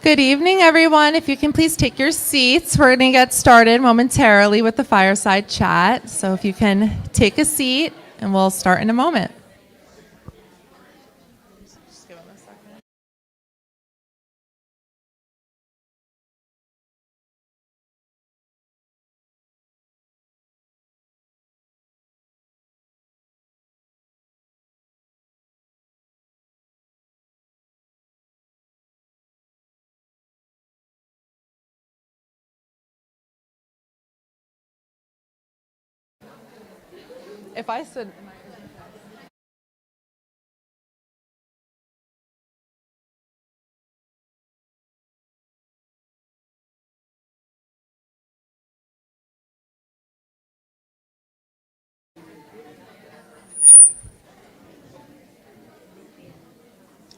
Good evening, everyone. If you can please take your seats, we're going to get started momentarily with the fireside chat. So if you can take a seat, and we'll start in a moment. Just give them a second. If I said...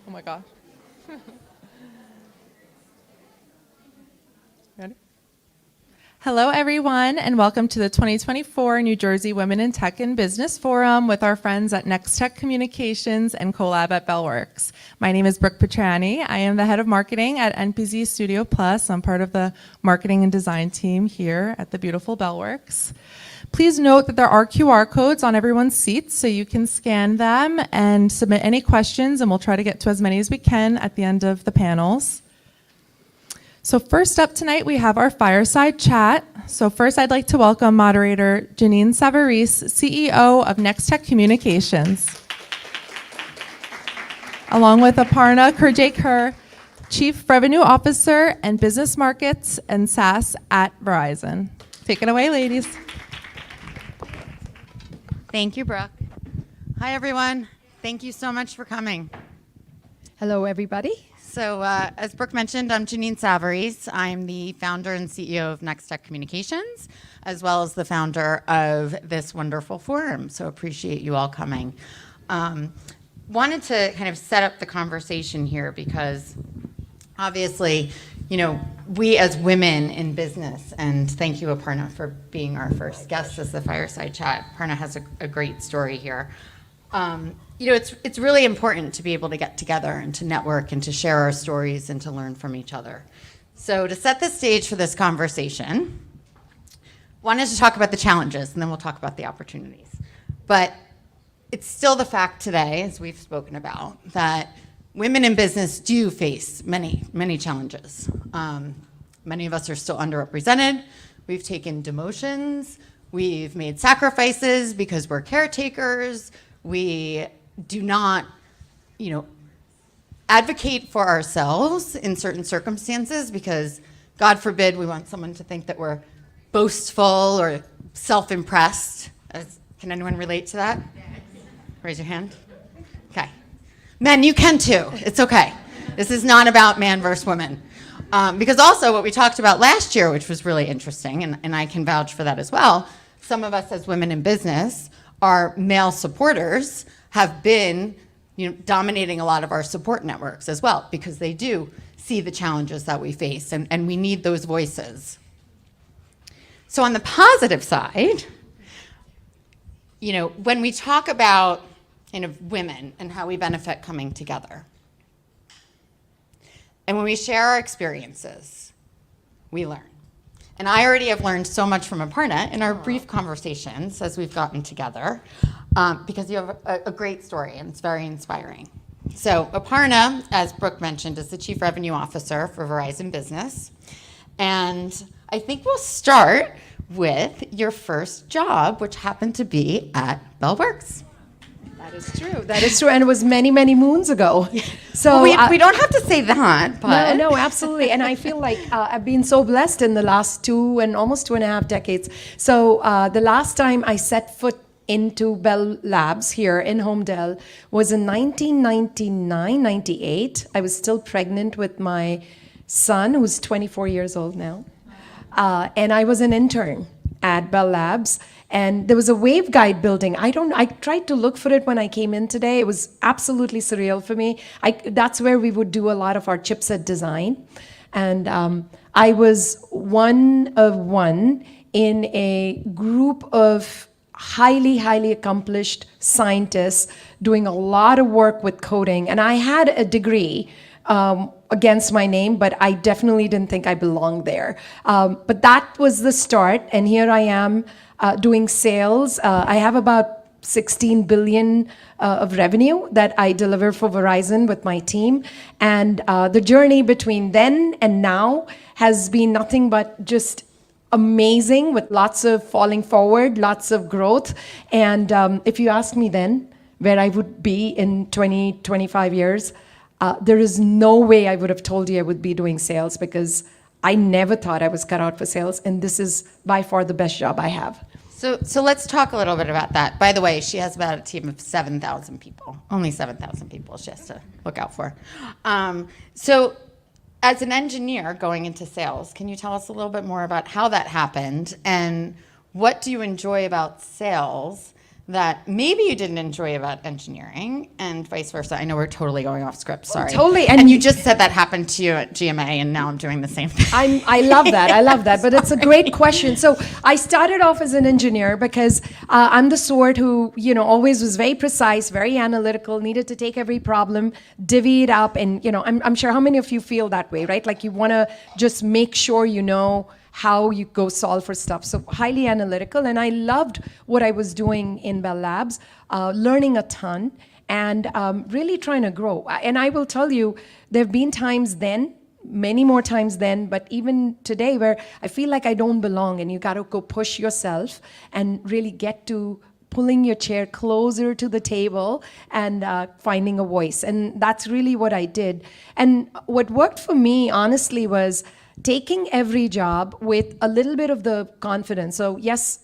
Oh my gosh. Ready? Hello, everyone, and welcome to the 2024 New Jersey Women in Tech and Business Forum with our friends at NextTech Communications and CoLab at Bellworks. My name is Brooke Petrani. I am the head of marketing at NPZ Studio Plus. I'm part of the marketing and design team here at the beautiful Bellworks. Please note that there are QR codes on everyone's seats, so you can scan them and submit any questions, and we'll try to get to as many as we can at the end of the panels. So first up tonight, we have our fireside chat. So first, I'd like to welcome moderator Janine Savarese, CEO of NextTech Communications, along with Aparna Khurjekar, Chief Revenue Officer and Business Markets and SaaS at Verizon. Take it away, ladies. Thank you, Brooke. Hi, everyone. Thank you so much for coming. Hello, everybody. So as Brooke mentioned, I'm Janine Savarese. I'm the founder and CEO of NextTech Communications, as well as the founder of this wonderful forum. So appreciate you all coming. Wanted to kind of set up the conversation here because obviously, you know, we as women in business, and thank you, Aparna, for being our first guest as the fireside chat. Aparna has a great story here. You know, it's really important to be able to get together and to network and to share our stories and to learn from each other. So to set the stage for this conversation, wanted to talk about the challenges, and then we'll talk about the opportunities. But it's still the fact today, as we've spoken about, that women in business do face many, many challenges. Many of us are still underrepresented. We've taken demotions. We've made sacrifices because we're caretakers. We do not, you know, advocate for ourselves in certain circumstances because, God forbid, we want someone to think that we're boastful or self-impressed. Can anyone relate to that? Raise your hand. Okay. Men, you can too. It's okay. This is not about man versus woman. Because also what we talked about last year, which was really interesting, and I can vouch for that as well, some of us as women in business, our male supporters have been, you know, dominating a lot of our support networks as well, because they do see the challenges that we face, and we need those voices. So on the positive side, you know, when we talk about kind of women and how we benefit coming together, and when we share our experiences, we learn. And I already have learned so much from Aparna in our brief conversations as we've gotten together, because you have a great story and it's very inspiring. So Aparna, as Brooke mentioned, is the Chief Revenue Officer for Verizon Business. And I think we'll start with your first job, which happened to be at Bellworks. That is true. That is true, and it was many, many moons ago. So well, we don't have to say that, but no, absolutely. And I feel like I've been so blessed in the last almost 2.5 decades. So the last time I set foot into Bell Labs here in Holmdel was in 1999, 98. I was still pregnant with my son, who's 24 years old now, and I was an intern at Bell Labs. And there was a waveguide building. I tried to look for it when I came in today. It was absolutely surreal for me. That's where we would do a lot of our chipset design. And I was one of one in a group of highly, highly accomplished scientists doing a lot of work with coding. And I had a degree, against my name, but I definitely didn't think I belonged there. But that was the start, and here I am doing sales. I have about 16 billion of revenue that I deliver for Verizon with my team. And the journey between then and now has been nothing but just amazing, with lots of falling forward, lots of growth. And if you ask me then where I would be in 20, 25 years, there is no way I would have told you I would be doing sales, because I never thought I was cut out for sales. And this is by far the best job I have. So let's talk a little bit about that. By the way, she has about a team of 7,000 people. Only 7,000 people she has to look out for. So as an engineer going into sales, can you tell us a little bit more about how that happened, and what do you enjoy about sales that maybe you didn't enjoy about engineering, and vice versa? I know we're totally going off script, sorry. Totally. And you just said that happened to you at GMA, and now I'm doing the same thing. I love that, but it's a great question. So I started off as an engineer because I'm the sort who, always was very precise, very analytical, needed to take every problem, divvy it up, and, I'm sure how many of you feel that way, right? Like you want to just make sure you know how you go solve for stuff. So highly analytical. And I loved what I was doing in Bell Labs, learning a ton and really trying to grow. And I will tell you, there have been times then, many more times then, but even today, where I feel like I don't belong, and you got to go push yourself and really get to pulling your chair closer to the table and finding a voice. And that's really what I did. And what worked for me, honestly, was taking every job with a little bit of the confidence. So yes,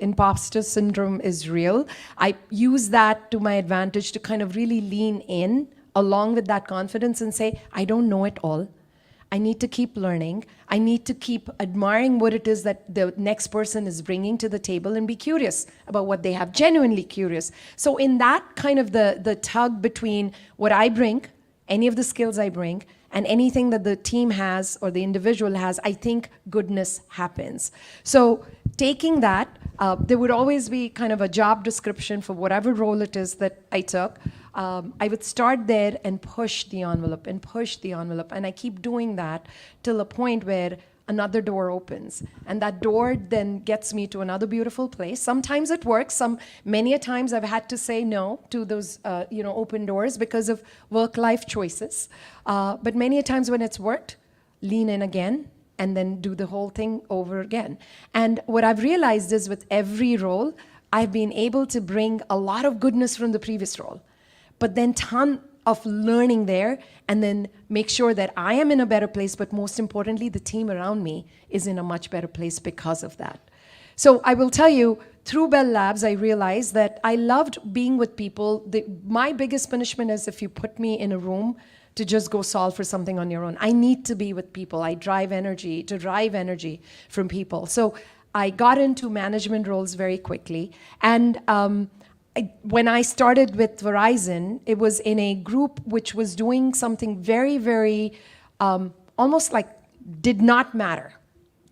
imposter syndrome is real. I use that to my advantage to kind of really lean in along with that confidence and say, I don't know it all. I need to keep learning. I need to keep admiring what it is that the next person is bringing to the table, and be curious about what they have, genuinely curious. So in that kind of the tug between what I bring, any of the skills I bring, and anything that the team has or the individual has, I think goodness happens. So taking that, there would always be kind of a job description for whatever role it is that I took. I would start there and push the envelope and push the envelope. And I keep doing that till a point where another door opens. And that door then gets me to another beautiful place. Sometimes it works. Many a times I've had to say no to those open doors because of work-life choices. But many a times when it's worked, lean in again and then do the whole thing over again. And what I've realized is with every role, I've been able to bring a lot of goodness from the previous role, but then ton of learning there, and then make sure that I am in a better place, but most importantly, the team around me is in a much better place because of that. So I will tell you, through Bell Labs, I realized that I loved being with people. My biggest punishment is if you put me in a room to just go solve for something on your own. I need to be with people. I drive energy from people. So I got into management roles very quickly. And when I started with Verizon, it was in a group which was doing something very, very, almost like did not matter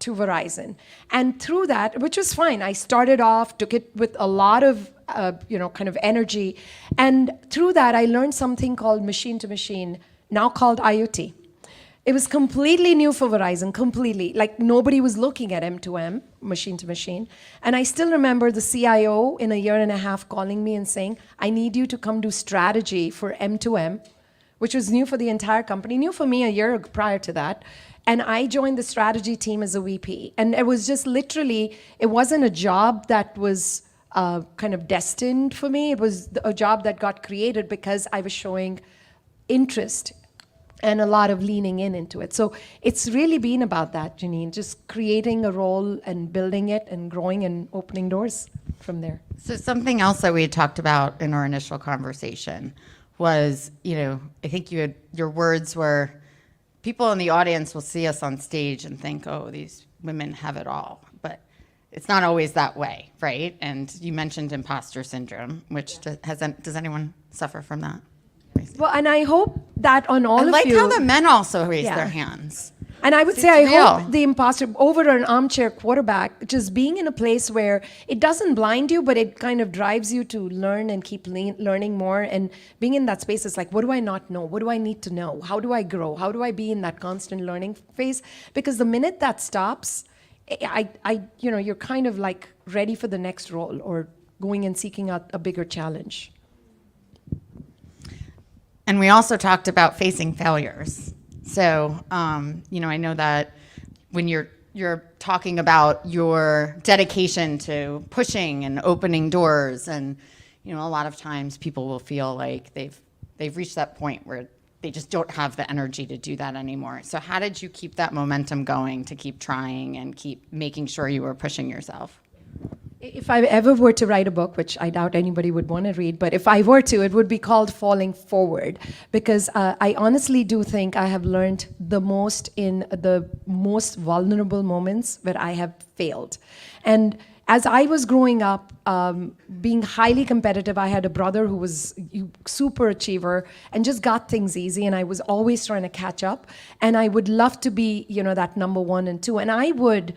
to Verizon. And through that, which was fine, I started off, took it with a lot of, kind of energy. And through that, I learned something called machine to machine, now called IoT. It was completely new for Verizon, completely. Like nobody was looking at M2M, machine to machine. And I still remember the CIO in a year and a half calling me and saying, I need you to come do strategy for M2M, which was new for the entire company, new for me a year prior to that. And I joined the strategy team as a VP. And it was just literally, it wasn't a job that was kind of destined for me. It was a job that got created because I was showing interest and a lot of leaning into it. So it's really been about that, Janine, just creating a role and building it and growing and opening doors from there. So something else that we had talked about in our initial conversation was, I think your words were, people in the audience will see us on stage and think, oh, these women have it all. But it's not always that way, right? And you mentioned imposter syndrome, which does anyone suffer from that? Well, and I hope that on all of you... I like how the men also raise their hands. And I would say, It's I real. hope the imposter, over an armchair quarterback, just being in a place where it doesn't blind you, but it kind of drives you to learn and keep learning more. And being in that space is like, what do I not know? What do I need to know? How do I grow? How do I be in that constant learning phase? Because the minute that stops, you're kind of like ready for the next role or going and seeking out a bigger challenge. And we also talked about facing failures. So, I know that when you're talking about your dedication to pushing and opening doors, and a lot of times people will feel like they've reached that point where they just don't have the energy to do that anymore. So, how did you keep that momentum going to keep trying and keep making sure you were pushing yourself? If I ever were to write a book, which I doubt anybody would want to read, but if I were to, it would be called Falling Forward, because I honestly do think I have learned the most in the most vulnerable moments where I have failed. And as I was growing up, being highly competitive, I had a brother who was super achiever and just got things easy, and I was always trying to catch up. And I would love to be, that number 1 and 2. And I would...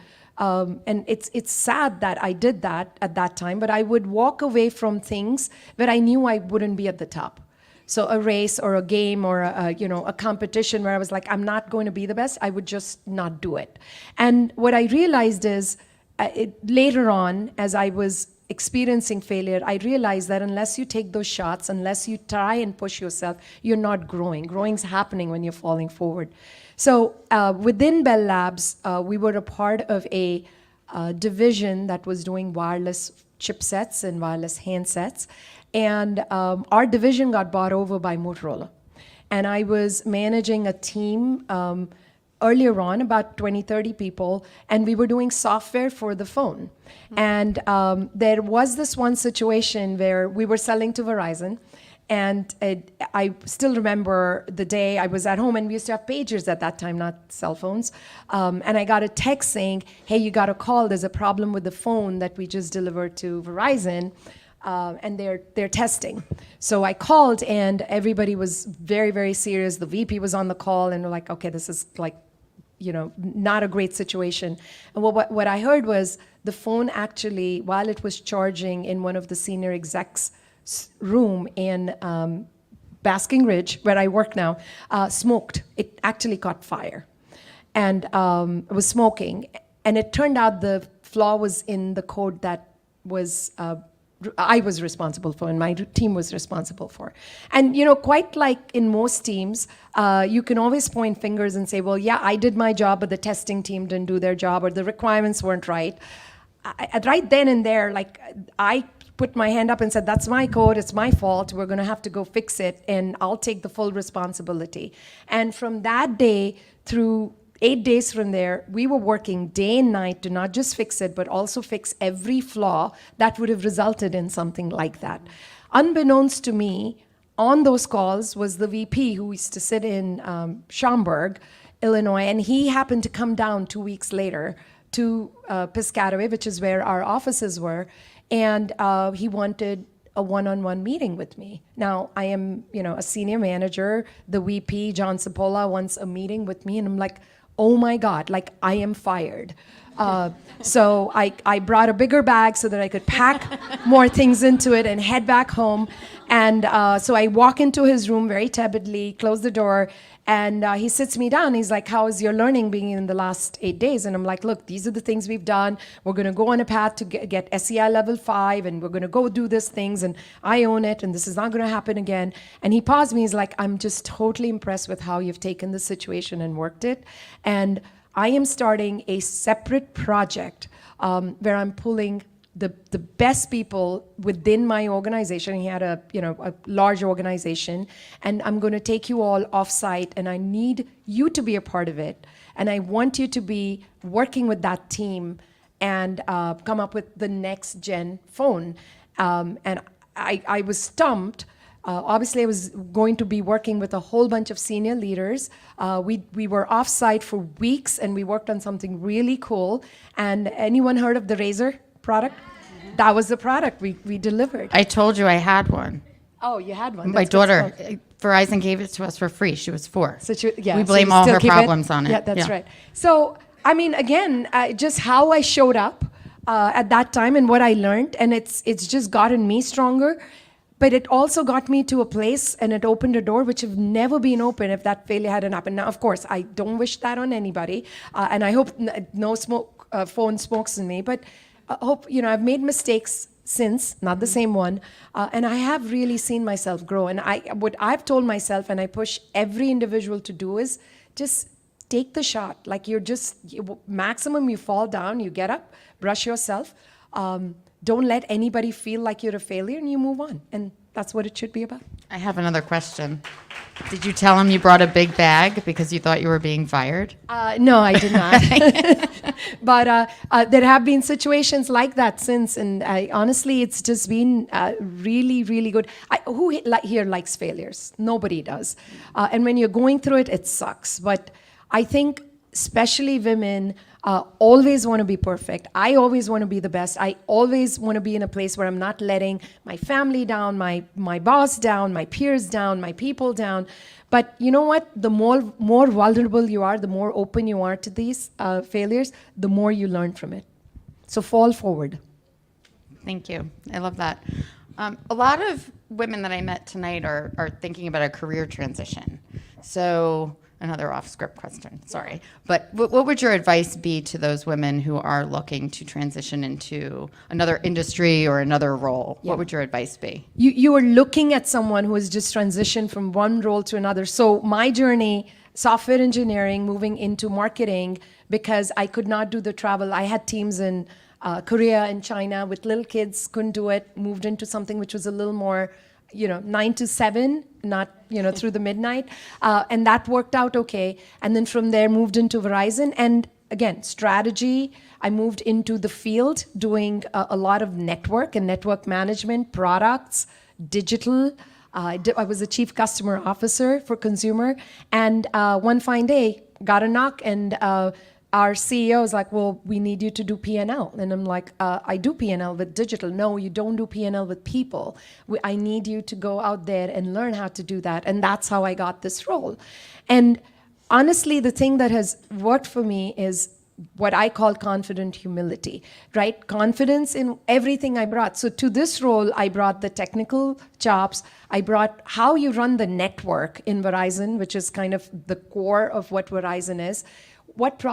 and it's sad that I did that at that time, but I would walk away from things where I knew I wouldn't be at the top. So a race or a game or a competition where I was like, I'm not going to be the best, I would just not do it. And what I realized is later on, as I was experiencing failure, I realized that unless you take those shots, unless you try and push yourself, you're not growing. Growing's happening when you're falling forward. So within Bell Labs, we were a part of a division that was doing wireless chipsets and wireless handsets. And our division got bought over by Motorola. And I was managing a team earlier on, about 20, 30 people, and we were doing software for the phone. And there was this one situation where we were selling to Verizon. And I still remember the day I was at home, and we used to have pagers at that time, not cell phones. And I got a text saying, hey, you got a call. There's a problem with the phone that we just delivered to Verizon, and they're testing. So I called, and everybody was very, very serious. The VP was on the call, and we're like, okay, this is like, not a great situation. And what I heard was the phone actually, while it was charging in one of the senior execs' room in Basking Ridge, where I work now, smoked. It actually caught fire, and it was smoking. And it turned out the flaw was in the code that was I was responsible for, and my team was responsible for. And quite like in most teams, you can always point fingers and say, well, yeah, I did my job, but the testing team didn't do their job, or the requirements weren't right. Right then and there, I put my hand up and said, that's my code, it's my fault, we're gonna have to go fix it, and I'll take the full responsibility. And from that day through 8 days from there, we were working day and night to not just fix it, but also fix every flaw that would have resulted in something like that. Unbeknownst to me, on those calls was the VP who used to sit in Schaumburg, Illinois, and he happened to come down 2 weeks later to Piscataway, which is where our offices were, and he wanted a one-on-one meeting with me. Now, I am, a senior manager. The VP, John Cipolla, wants a meeting with me, and I'm like, oh my God, I am fired. So I brought a bigger bag so that I could pack more things into it and head back home. And so I walk into his room very tepidly, close the door, and he sits me down. He's like, how is your learning being in the last 8 days? And I'm like, look, these are the things we've done. We're going to go on a path to get SEI level 5, and we're going to go do these things, and I own it, and this is not going to happen again. And he paused me. He's like, I'm just totally impressed with how you've taken the situation and worked it. And I am starting a separate project where I'm pulling the best people within my organization. He had a large organization, and I'm going to take you all offsite, and I need you to be a part of it, and I want you to be working with that team and come up with the next gen phone. And I was stumped. Obviously, I was going to be working with a whole bunch of senior leaders. We were offsite for weeks, and we worked on something really cool. And anyone heard of the Razor product? That was the product we delivered. I told you I had one. Oh, you had one. My That's good daughter, stuff. Verizon gave it to us for free. She was 4. So yeah, We so blame you all still her keep it? problems on it. Yeah, that's right. So, I mean, again, just how I showed up at that time and what I learned, and it's just gotten me stronger. But it also got me to a place, and it opened a door which have never been open if that failure hadn't happened. Now, of course, I don't wish that on anybody, and I hope no phone smokes in me. But I hope I've made mistakes since, not the same one, and I have really seen myself grow. And what I've told myself, and I push every individual to do, is just take the shot. Like maximum you fall down, you get up, brush yourself. Don't let anybody feel like you're a failure, and you move on. And that's what it should be about. I have another question. Did you tell him you brought a big bag because you thought you were being fired? No, I did not. But there have been situations like that since, and honestly, it's just been really, really good. Who here likes failures? Nobody does. And when you're going through it, it sucks. But I think especially women always want to be perfect. I always want to be the best. I always want to be in a place where I'm not letting my family down, my boss down, my peers down, my people down. But you know what? The more vulnerable you are, the more open you are to these failures, the more you learn from it. So fall forward. Thank you. I love that. A lot of women that I met tonight are thinking about a career transition. So another off-script question, sorry. But what would your advice be to those women who are looking to transition into another industry or another role? Yeah. What would your advice be? You are looking at someone who has just transitioned from one role to another. So my journey, software engineering, moving into marketing, because I could not do the travel. I had teams in Korea and China with little kids, couldn't do it, moved into something which was a little more 9 to 7, not, through the midnight. And that worked out okay. And then from there, moved into Verizon. And again, strategy. I moved into the field doing a lot of network and network management, products, digital. I was a chief customer officer for consumer. And one fine day, got a knock, and our CEO is like, well, we need you to do P&L. And I'm like, I do P&L with digital. No, you don't do P&L with people. I need you to go out there and learn how to do that. And that's how I got this role. And honestly, the thing that has worked for me is what I call confident humility, right? Confidence in everything I brought. So to this role, I brought the technical chops. I brought how you run the network in Verizon, which is kind of the core of what Verizon is. What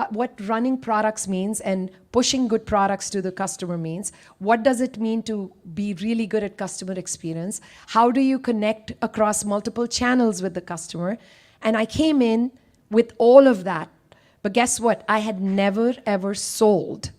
running products means and pushing good products to the customer means. What does it mean to be really good at customer experience? How do you connect across multiple channels with the customer? And I came in with all of that. But guess what? I had never, ever sold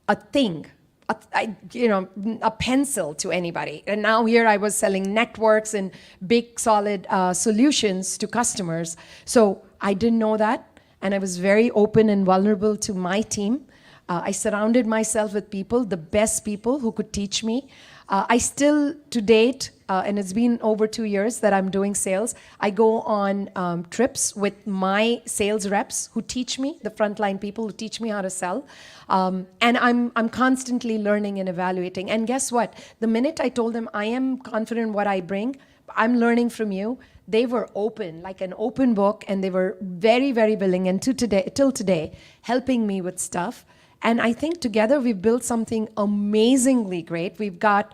a thing, a pencil to anybody. And now here I was selling networks and big, solid solutions to customers. So I didn't know that. And I was very open and vulnerable to my team. I surrounded myself with people, the best people who could teach me. I still, to date, and it's been over 2 years that I'm doing sales, I go on trips with my sales reps who teach me, the frontline people who teach me how to sell. And I'm constantly learning and evaluating. And guess what? The minute I told them I am confident in what I bring, I'm learning from you, they were open, like an open book, and they were very, very willing, and till today, helping me with stuff. And I think together we've built something amazingly great. We've got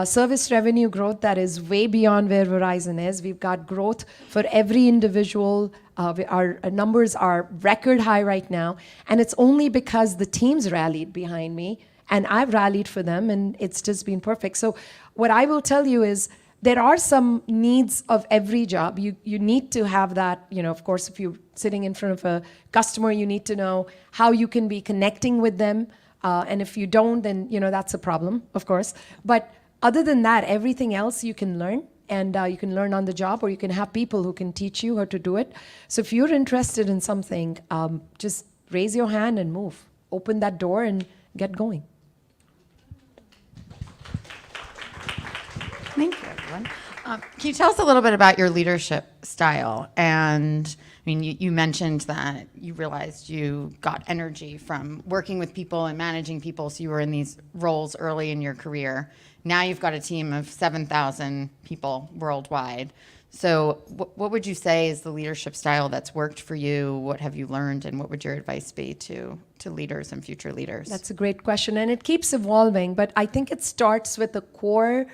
service revenue growth that is way beyond where Verizon is. We've got growth for every individual. Our numbers are record high right now. And it's only because the teams rallied behind me, and I've rallied for them, and it's just been perfect. So what I will tell you is, there are some needs of every job. You need to have that, of course, if you're sitting in front of a customer, you need to know how you can be connecting with them. And if you don't, then, that's a problem, of course. But other than that, everything else you can learn. And you can learn on the job, or you can have people who can teach you how to do it. So if you're interested in something, just raise your hand and move. Open that door and get going. Thank you, everyone. Can you tell us a little bit about your leadership style? And you mentioned that you realized you got energy from working with people and managing people, so you were in these roles early in your career. Now you've got a team of 7,000 people worldwide. So what would you say is the leadership style that's worked for you? What have you learned, and what would your advice be to leaders and future leaders? That's a great question, and it keeps evolving, but I think it starts with the core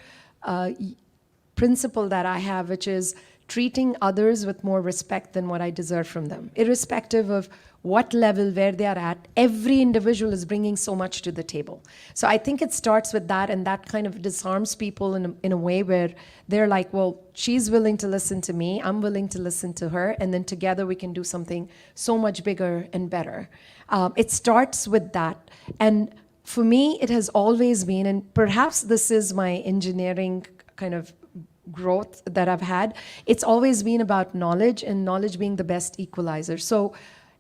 principle that I have, which is treating others with more respect than what I deserve from them. Irrespective of what level, where they are at, every individual is bringing so much to the table. So I think it starts with that, and that kind of disarms people in a way where they're like, well, she's willing to listen to me, I'm willing to listen to her, and then together we can do something so much bigger and better. It starts with that. And for me, it has always been, and perhaps this is my engineering kind of growth that I've had, it's always been about knowledge, and knowledge being the best equalizer. So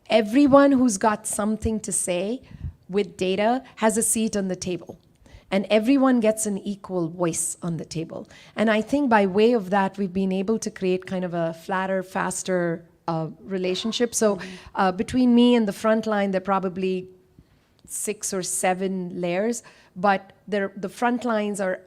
everyone who's got something to say with data has a seat on the table, and everyone gets an equal voice on the table. And I think by way of that, we've been able to create kind of a flatter, faster relationship. So between me and the front line, there are probably 6 or 7 layers, but the front lines are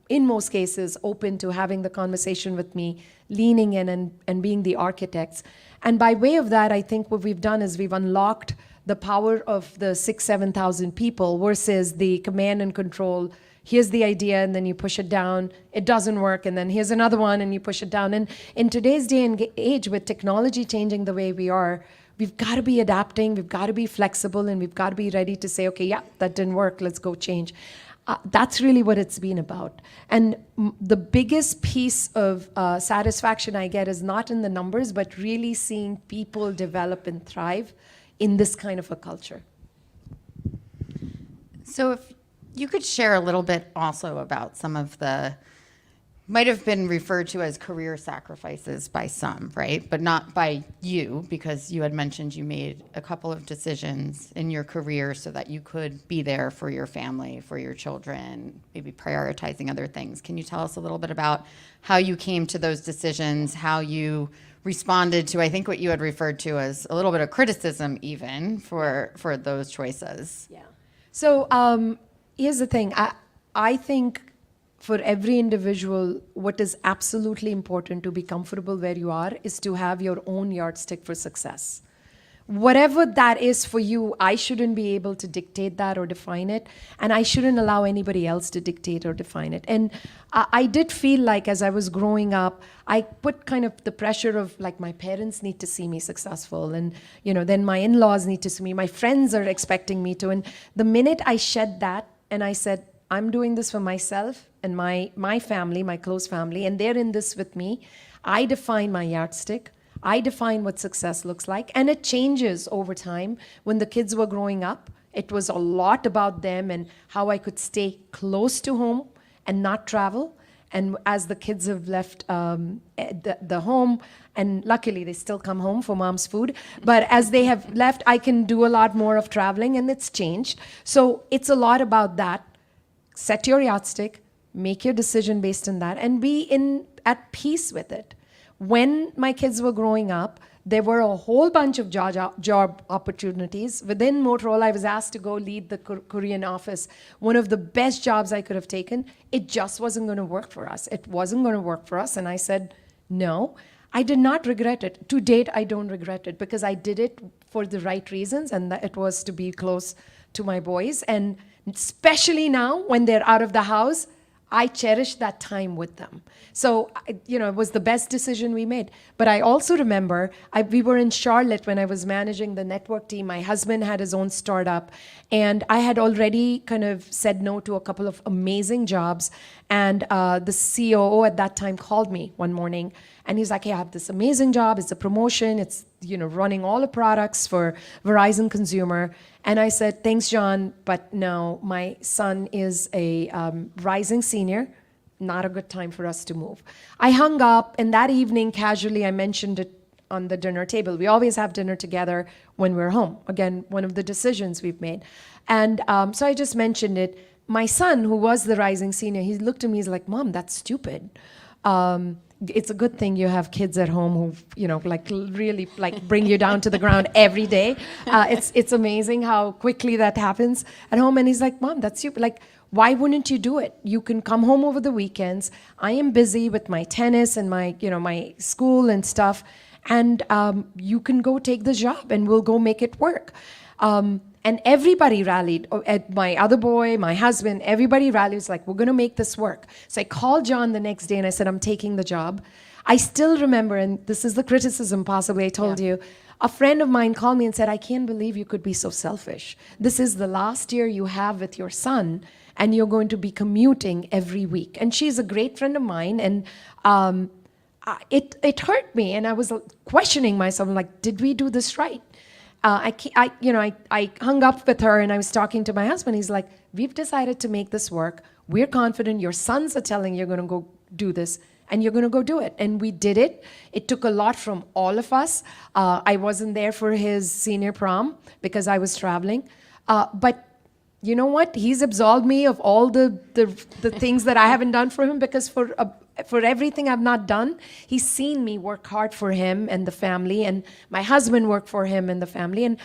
in most cases open to having the conversation with me, leaning in and being the architects. And by way of that, I think what we've done is we've unlocked the power of the 6,000-7,000 people versus the command and control. Here's the idea, and then you push it down. It doesn't work, and then here's another one, and you push it down. And in today's day and age, with technology changing the way we are, we've got to be adapting, we've got to be flexible, and we've got to be ready to say, okay, yeah, that didn't work, let's go change. That's really what it's been about. And the biggest piece of satisfaction I get is not in the numbers, but really seeing people develop and thrive in this kind of a culture. So if you could share a little bit also about some of the, might have been referred to as career sacrifices by some, right? But not by you, because you had mentioned you made a couple of decisions in your career so that you could be there for your family, for your children, maybe prioritizing other things. Can you tell us a little bit about how you came to those decisions, how you responded to, I think, what you had referred to as a little bit of criticism even for those choices? Yeah. So here's the thing. I think for every individual, what is absolutely important to be comfortable where you are is to have your own yardstick for success. Whatever that is for you, I shouldn't be able to dictate that or define it, and I shouldn't allow anybody else to dictate or define it. And I did feel like as I was growing up, I put kind of the pressure of like my parents need to see me successful, and then my in-laws need to see me, my friends are expecting me to. And the minute I shed that and I said, I'm doing this for myself and my family, my close family, and they're in this with me. I define my yardstick. I define what success looks like, and it changes over time. When the kids were growing up, it was a lot about them and how I could stay close to home and not travel. And as the kids have left the home, and luckily they still come home for mom's food, but as they have left, I can do a lot more of traveling, and it's changed. So it's a lot about that. Set your yardstick, make your decision based on that, and be at peace with it. When my kids were growing up, there were a whole bunch of job opportunities. Within Motorola, I was asked to go lead the Korean office. One of the best jobs I could have taken. It just wasn't going to work for us. It wasn't going to work for us. And I said, no. I did not regret it. To date, I don't regret it because I did it for the right reasons, and that it was to be close to my boys. And especially now when they're out of the house, I cherish that time with them. So, it was the best decision we made. But I also remember, we were in Charlotte when I was managing the network team. My husband had his own startup, and I had already kind of said no to a couple of amazing jobs. And the COO at that time called me one morning, and he's like, hey, I have this amazing job. It's a promotion. It's, running all the products for Verizon Consumer. And I said, thanks, John, but no, my son is a rising senior. Not a good time for us to move. I hung up, and that evening, casually, I mentioned it on the dinner table. We always have dinner together when we're home. Again, one of the decisions we've made. And so I just mentioned it. My son, who was the rising senior, he looked at me, he's like, Mom, that's stupid. It's a good thing you have kids at home who, really bring you down to the ground every day. It's amazing how quickly that happens at home. And he's like, Mom, that's stupid. Like, why wouldn't you do it? You can come home over the weekends. I am busy with my tennis and my school and stuff, and you can go take the job and we'll go make it work. And everybody rallied. My other boy, my husband, everybody rallied. Was like, we're going to make this work. So I called John the next day and I said, I'm taking the job. I still remember, and this is the criticism possibly I told you, a friend of mine called me and said, I can't believe you could be so selfish. This is the last year you have with your son, and you're going to be commuting every week. And she's a great friend of mine, and it hurt me, and I was questioning myself, like, did we do this right? I hung up with her and I was talking to my husband. He's like, we've decided to make this work. We're confident. Your sons are telling you're going to go do this and you're going to go do it. And we did it. It took a lot from all of us. I wasn't there for his senior prom because I was traveling. But you know what? He's absolved me of all the things that I haven't done for him, because for everything I've not done, he's seen me work hard for him and the family, and my husband worked for him and the family. And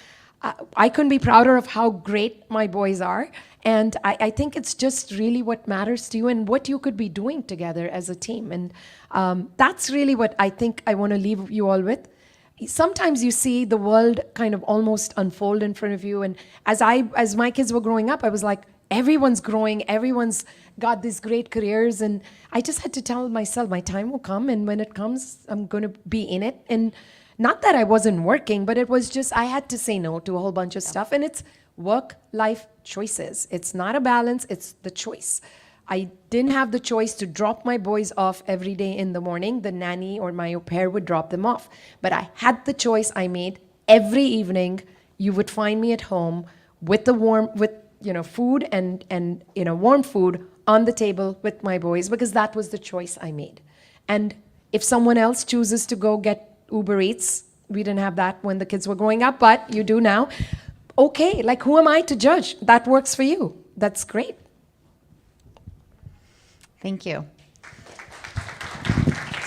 I couldn't be prouder of how great my boys are. And I think it's just really what matters to you and what you could be doing together as a team. And that's really what I think I want to leave you all with. Sometimes you see the world kind of almost unfold in front of you. And as my kids were growing up, I was like, everyone's growing, everyone's got these great careers. And I just had to tell myself, my time will come. And when it comes, I'm going to be in it. And not that I wasn't working, but it was just, I had to say no to a whole bunch of stuff. And it's work-life choices. It's not a balance, it's the choice. I didn't have the choice to drop my boys off every day in the morning. The nanny or my au pair would drop them off. But I had the choice I made. Every evening, you would find me at home with food and warm food on the table with my boys, because that was the choice I made. And if someone else chooses to go get Uber Eats, we didn't have that when the kids were growing up, but you do now. Okay, like, who am I to judge? That works for you. That's great. Thank you.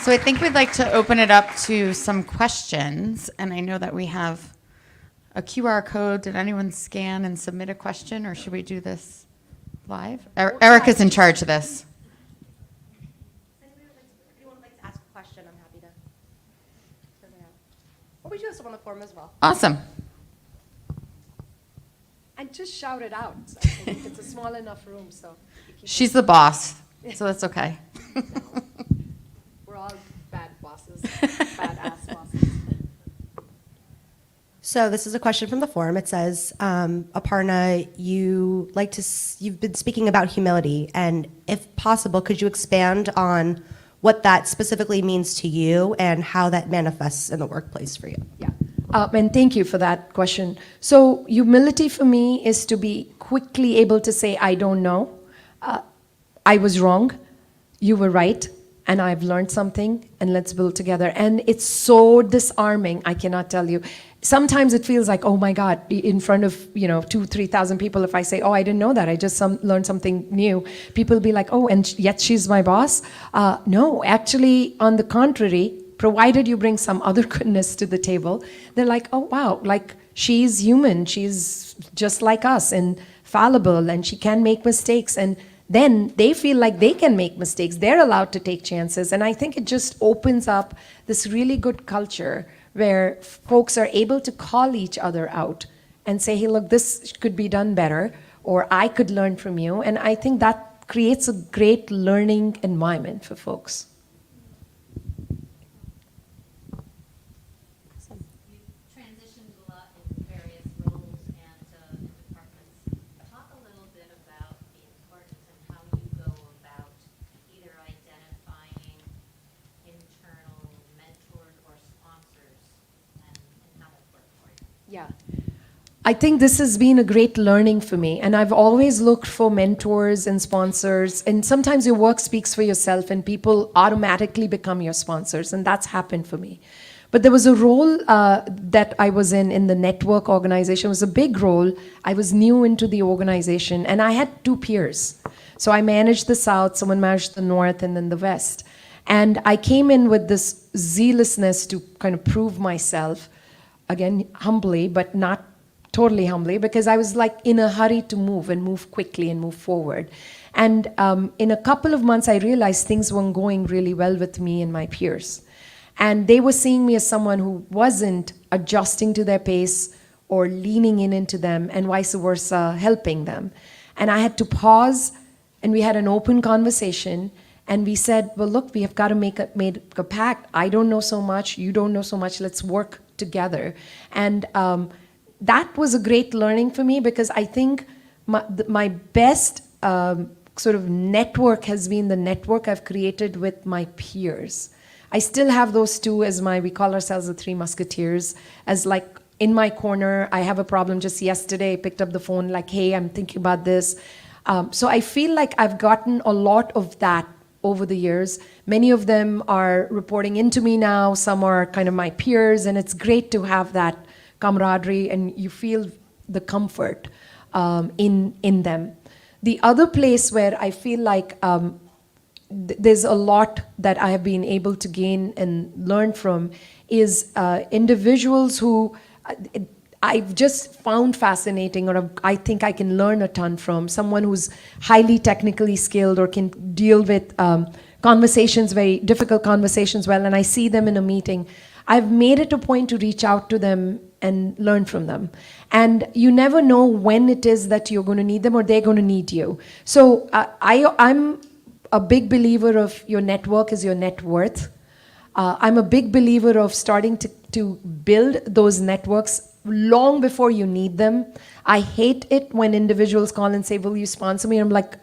So I think we'd like to open it up to some questions. And I know that we have a QR code. Did anyone scan and submit a question, or should we do this live? Erica's in charge of this. If anyone would like to ask a question, I'm happy to bring it out. Or we do this on the forum as well. Awesome. And just shout it out. I think it's a small enough room, so. She's the boss, so that's okay. We're all bad bosses, badass bosses. So this is a question from the forum. It says, Aparna, you've been speaking about humility, and if possible, could you expand on what that specifically means to you and how that manifests in the workplace for you? Yeah. And thank you for that question. So humility for me is to be quickly able to say, I don't know. I was wrong. You were right. And I've learned something, and let's build together. And it's so disarming, I cannot tell you. Sometimes it feels like, oh my God, in front of 2,000-3,000 people, if I say, oh, I didn't know that, I just learned something new, people will be like, oh, and yet she's my boss? No, actually, on the contrary, provided you bring some other goodness to the table, they're like, oh wow, like, she's human, she's just like us and fallible, and she can make mistakes. And then they feel like they can make mistakes. They're allowed to take chances. And I think it just opens up this really good culture where folks are able to call each other out and say, hey, look, this could be done better, or I could learn from you. And I think that creates a great learning environment for folks. Yeah. I think this has been a great learning for me, and I've always looked for mentors and sponsors, and sometimes your work speaks for yourself and people automatically become your sponsors, and that's happened for me. But there was a role that I was in the network organization. It was a big role. I was new into the organization, and I had two peers. So I managed the South, someone managed the North, and then the West. And I came in with this zealousness to kind of prove myself, again, humbly, but not totally humbly, because I was like in a hurry to move and move quickly and move forward. And in a couple of months, I realized things weren't going really well with me and my peers. And they were seeing me as someone who wasn't adjusting to their pace or leaning in into them, and vice versa, helping them. And I had to pause, and we had an open conversation, and we said, well, look, we have got to make a pact. I don't know so much, you don't know so much, let's work together. And that was a great learning for me, because I think my best sort of network has been the network I've created with my peers. I still have those two as we call ourselves the Three Musketeers, as like in my corner. I have a problem. Just yesterday, I picked up the phone like, hey, I'm thinking about this. So I feel like I've gotten a lot of that over the years. Many of them are reporting into me now. Some are kind of my peers, and it's great to have that camaraderie, and you feel the comfort in them. The other place where I feel like there's a lot that I have been able to gain and learn from is individuals who I've just found fascinating, or I think I can learn a ton from. Someone who's highly technically skilled or can deal with conversations, very difficult conversations well, and I see them in a meeting. I've made it a point to reach out to them and learn from them. And you never know when it is that you're going to need them or they're going to need you. So I'm a big believer of your network is your net worth. I'm a big believer of starting to build those networks long before you need them. I hate it when individuals call and say, will you sponsor me? And I'm like,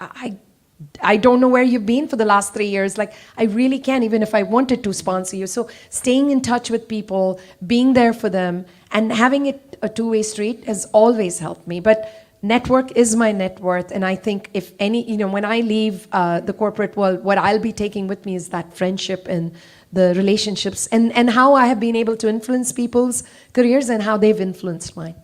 I don't know where you've been for the last 3 years. Like, I really can't, even if I wanted to sponsor you. So staying in touch with people, being there for them, and having it a two-way street has always helped me. But network is my net worth, and I think if any, when I leave the corporate world, what I'll be taking with me is that friendship and the relationships, and how I have been able to influence people's careers and how they've influenced mine.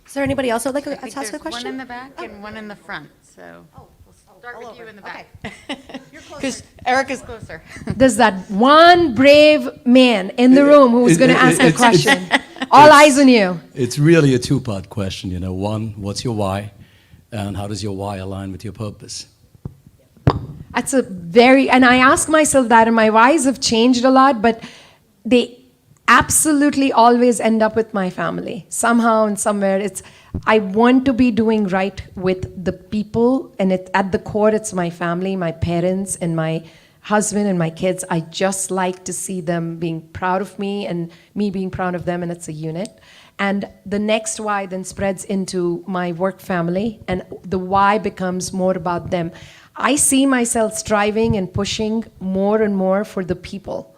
Is there anybody else who'd like to I think ask a there's question? one in the back and one in the front, so we'll start with you in the back. You're closer. Because Erica's closer. There's that one brave man in the room who's going to ask a question. All eyes on you. It's really a two-part question. One, what's your why? And how does your why align with your purpose? That's and I ask myself that, and my whys have changed a lot, but they absolutely always end up with my family. Somehow and somewhere, I want to be doing right with the people, and at the core, it's my family, my parents, and my husband and my kids. I just like to see them being proud of me and me being proud of them, and it's a unit. And the next why then spreads into my work family, and the why becomes more about them. I see myself striving and pushing more and more for the people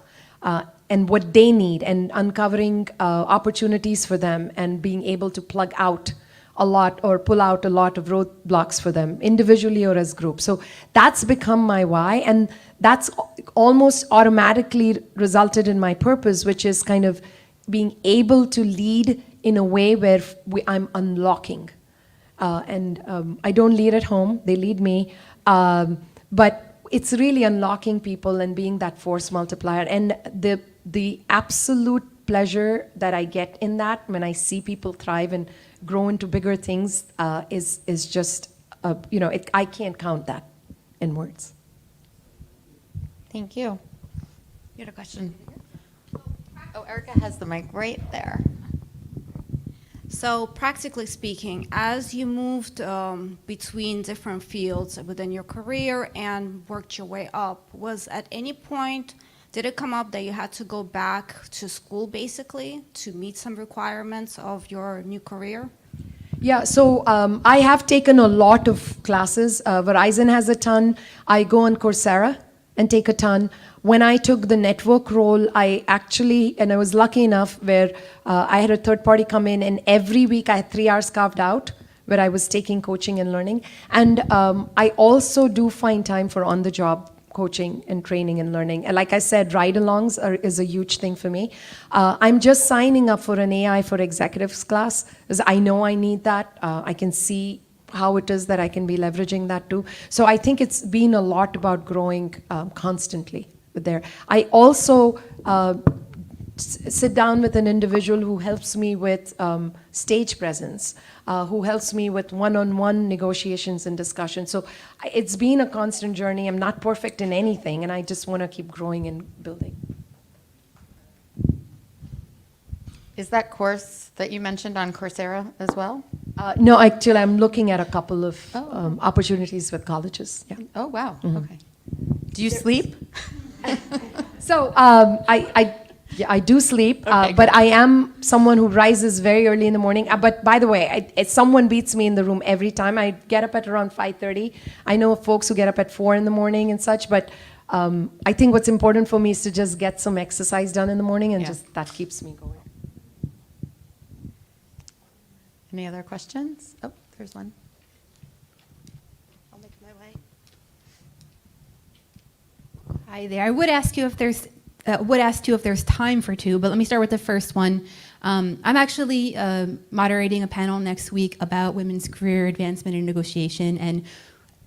and what they need, and uncovering opportunities for them, and being able to plug out a lot or pull out a lot of roadblocks for them, individually or as groups. So that's become my why, and that's almost automatically resulted in my purpose, which is kind of being able to lead in a way where I'm unlocking. I don't lead at home, they lead me. But it's really unlocking people and being that force multiplier. And the absolute pleasure that I get in that when I see people thrive and grow into bigger things is just, I can't count that in words. Thank you. You had a question? Oh, Erica has the mic right there. So practically speaking, as you moved between different fields within your career and worked your way up, at any point, did it come up that you had to go back to school basically to meet some requirements of your new career? Yeah, so I have taken a lot of classes. Verizon has a ton. I go on Coursera and take a ton. When I took the network role, I was lucky enough where I had a third party come in, and every week I had 3 hours carved out where I was taking coaching and learning. And I also do find time for on-the-job coaching and training and learning. And like I said, ride-alongs is a huge thing for me. I'm just signing up for an AI for executives class, because I know I need that. I can see how it is that I can be leveraging that too. So I think it's been a lot about growing constantly there. I also sit down with an individual who helps me with stage presence, who helps me with one-on-one negotiations and discussions. So it's been a constant journey. I'm not perfect in anything, and I just want to keep growing and building. Is that course that you mentioned on Coursera as well? No, actually, I'm looking at a couple of opportunities with colleges. Yeah. Oh, wow. Okay. Do you sleep? So I do sleep, Okay, but I am someone who rises very early in the morning. But by the way, someone beats me in the room every time. I get up at around 5:30. I know folks who get up at 4 in the morning and such, but I think what's important for me is to just get some exercise done in the morning, and Yeah. just that keeps me going. Any other questions? Oh, there's one. I'll make my way. Hi there. I would ask you if there's time for two, but let me start with the first one. I'm actually moderating a panel next week about women's career advancement and negotiation, and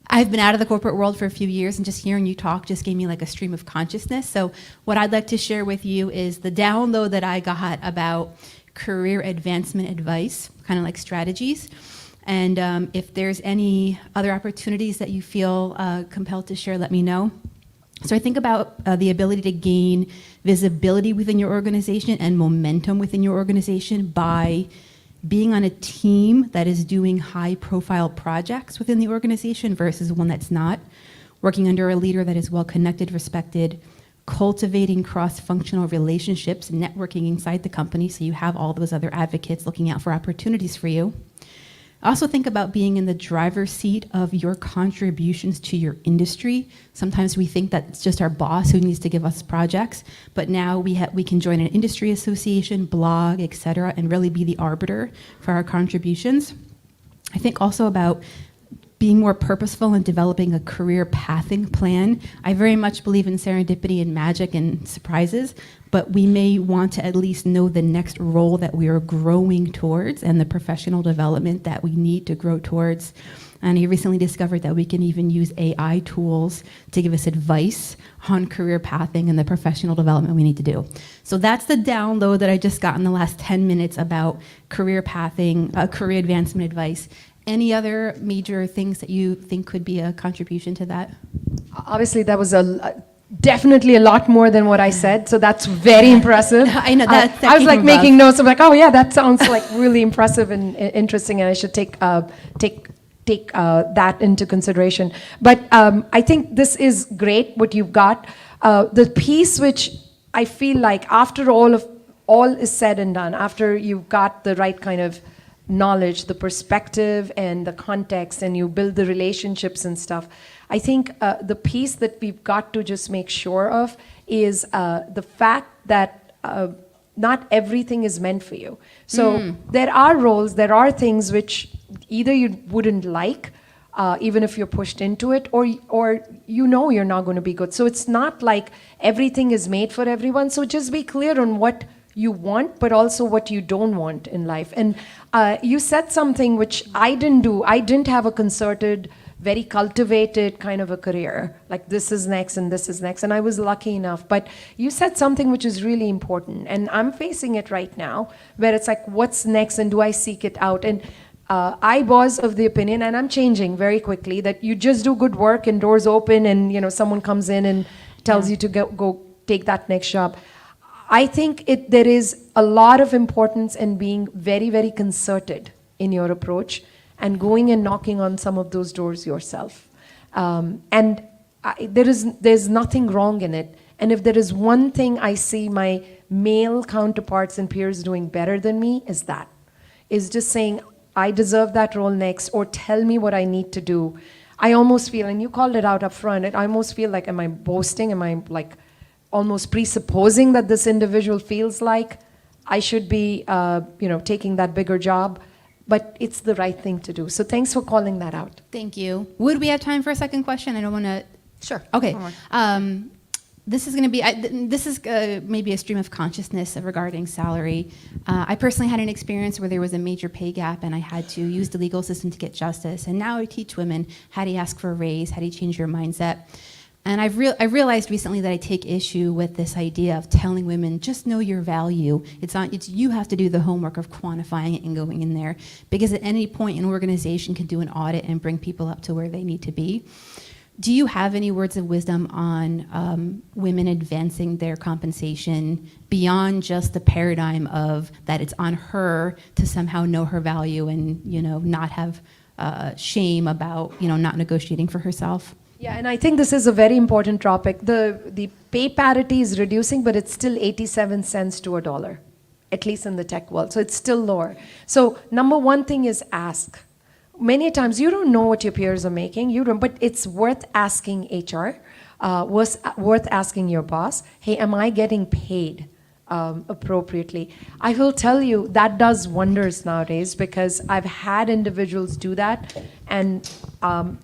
I've been out of the corporate world for a few years, and just hearing you talk just gave me like a stream of consciousness. So what I'd like to share with you is the download that I got about career advancement advice, kind of like strategies. And if there's any other opportunities that you feel compelled to share, let me know. So I think about the ability to gain visibility within your organization and momentum within your organization by being on a team that is doing high-profile projects within the organization versus one that's not, working under a leader that is well-connected, respected, cultivating cross-functional relationships, networking inside the company so you have all those other advocates looking out for opportunities for you. I also think about being in the driver's seat of your contributions to your industry. Sometimes we think that it's just our boss who needs to give us projects, but now we can join an industry association, blog, et cetera, and really be the arbiter for our contributions. I think also about being more purposeful and developing a career pathing plan. I very much believe in serendipity and magic and surprises, but we may want to at least know the next role that we are growing towards and the professional development that we need to grow towards. And I recently discovered that we can even use AI tools to give us advice on career pathing and the professional development we need to do. So that's the download that I just got in the last 10 minutes about career pathing, career advancement advice. Any other major things that you think could be a contribution to that? Obviously, that was definitely a lot more than what I said, so that's very impressive. I know that. I was like making notes. I'm like, oh yeah, that sounds like really impressive and interesting, and I should take that into consideration. But I think this is great what you've got. The piece which I feel like after all is said and done, after you've got the right kind of knowledge, the perspective and the context, and you build the relationships and stuff, I think the piece that we've got to just make sure of is the fact that not everything is meant for you. So there are roles, there are things which either you wouldn't like, even if you're pushed into it, or you know you're not going to be good. So it's not like everything is made for everyone. So just be clear on what you want, but also what you don't want in life. And you said something which I didn't do. I didn't have a concerted, very cultivated kind of a career, like this is next and this is next, and I was lucky enough. But you said something which is really important, and I'm facing it right now, where it's like, what's next, and do I seek it out? And I was of the opinion, and I'm changing very quickly, that you just do good work and doors open, and someone comes in and tells you to go take that next job. I think there is a lot of importance in being very, very concerted in your approach and going and knocking on some of those doors yourself. There's nothing wrong in it. And if there is one thing I see my male counterparts and peers doing better than me, is just saying, I deserve that role next, or tell me what I need to do. I almost feel, and you called it out up front, I almost feel like, am I boasting? Am I like almost presupposing that this individual feels like I should be, taking that bigger job? But it's the right thing to do. So thanks for calling that out. Thank you. Would we have time for a second question? I don't want to. Sure. Okay. One more. This is going to be. This is maybe a stream of consciousness regarding salary. I personally had an experience where there was a major pay gap, and I had to use the legal system to get justice. And now I teach women, how do you ask for a raise? How do you change your mindset? And I realized recently that I take issue with this idea of telling women, just know your value. It's you have to do the homework of quantifying it and going in there. Because at any point, an organization can do an audit and bring people up to where they need to be. Do you have any words of wisdom on women advancing their compensation beyond just the paradigm of that it's on her to somehow know her value and not have shame about not negotiating for herself? Yeah, and I think this is a very important topic. The pay parity is reducing, but it's still 87 cents to a dollar, at least in the tech world. So it's still lower. So number one thing is ask. Many times you don't know what your peers are making, but it's worth asking HR, worth asking your boss, hey, am I getting paid appropriately? I will tell you that does wonders nowadays, because I've had individuals do that, and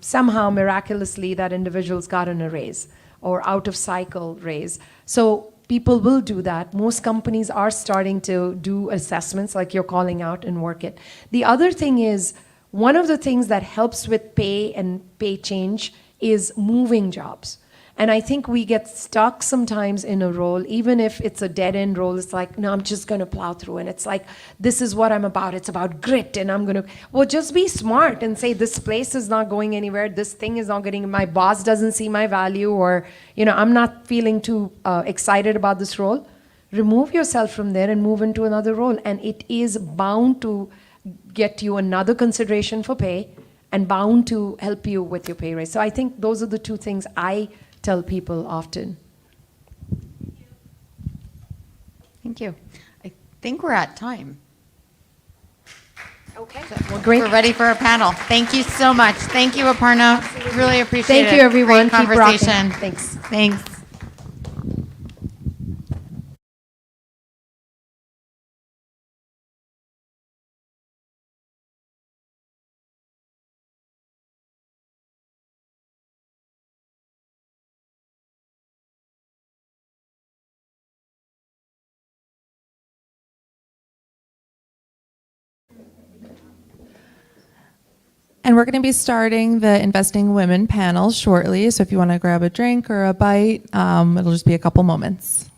somehow miraculously that individual's gotten a raise or out of cycle raise. So people will do that. Most companies are starting to do assessments like you're calling out and work it. The other thing is, one of the things that helps with pay and pay change is moving jobs. And I think we get stuck sometimes in a role, even if it's a dead-end role. It's like, no, I'm just going to plow through. And it's like, this is what I'm about. It's about grit. And I'm going to, well, just be smart and say, this place is not going anywhere. This thing is not getting, my boss doesn't see my value, or, I'm not feeling too excited about this role. Remove yourself from there and move into another role. And it is bound to get you another consideration for pay and bound to help you with your pay raise. So I think those are the two things I tell people often. Thank you. I think we're at time. Okay. So Great. We're ready for a panel. Thank you so much. Thank you, Aparna. Really appreciate it. Thank you, everyone. Great Keep rocking. conversation. Thanks. Thanks. And we're going to be starting the Investing Women panel shortly. So if you want to grab a drink or a bite, it'll just be a couple moments.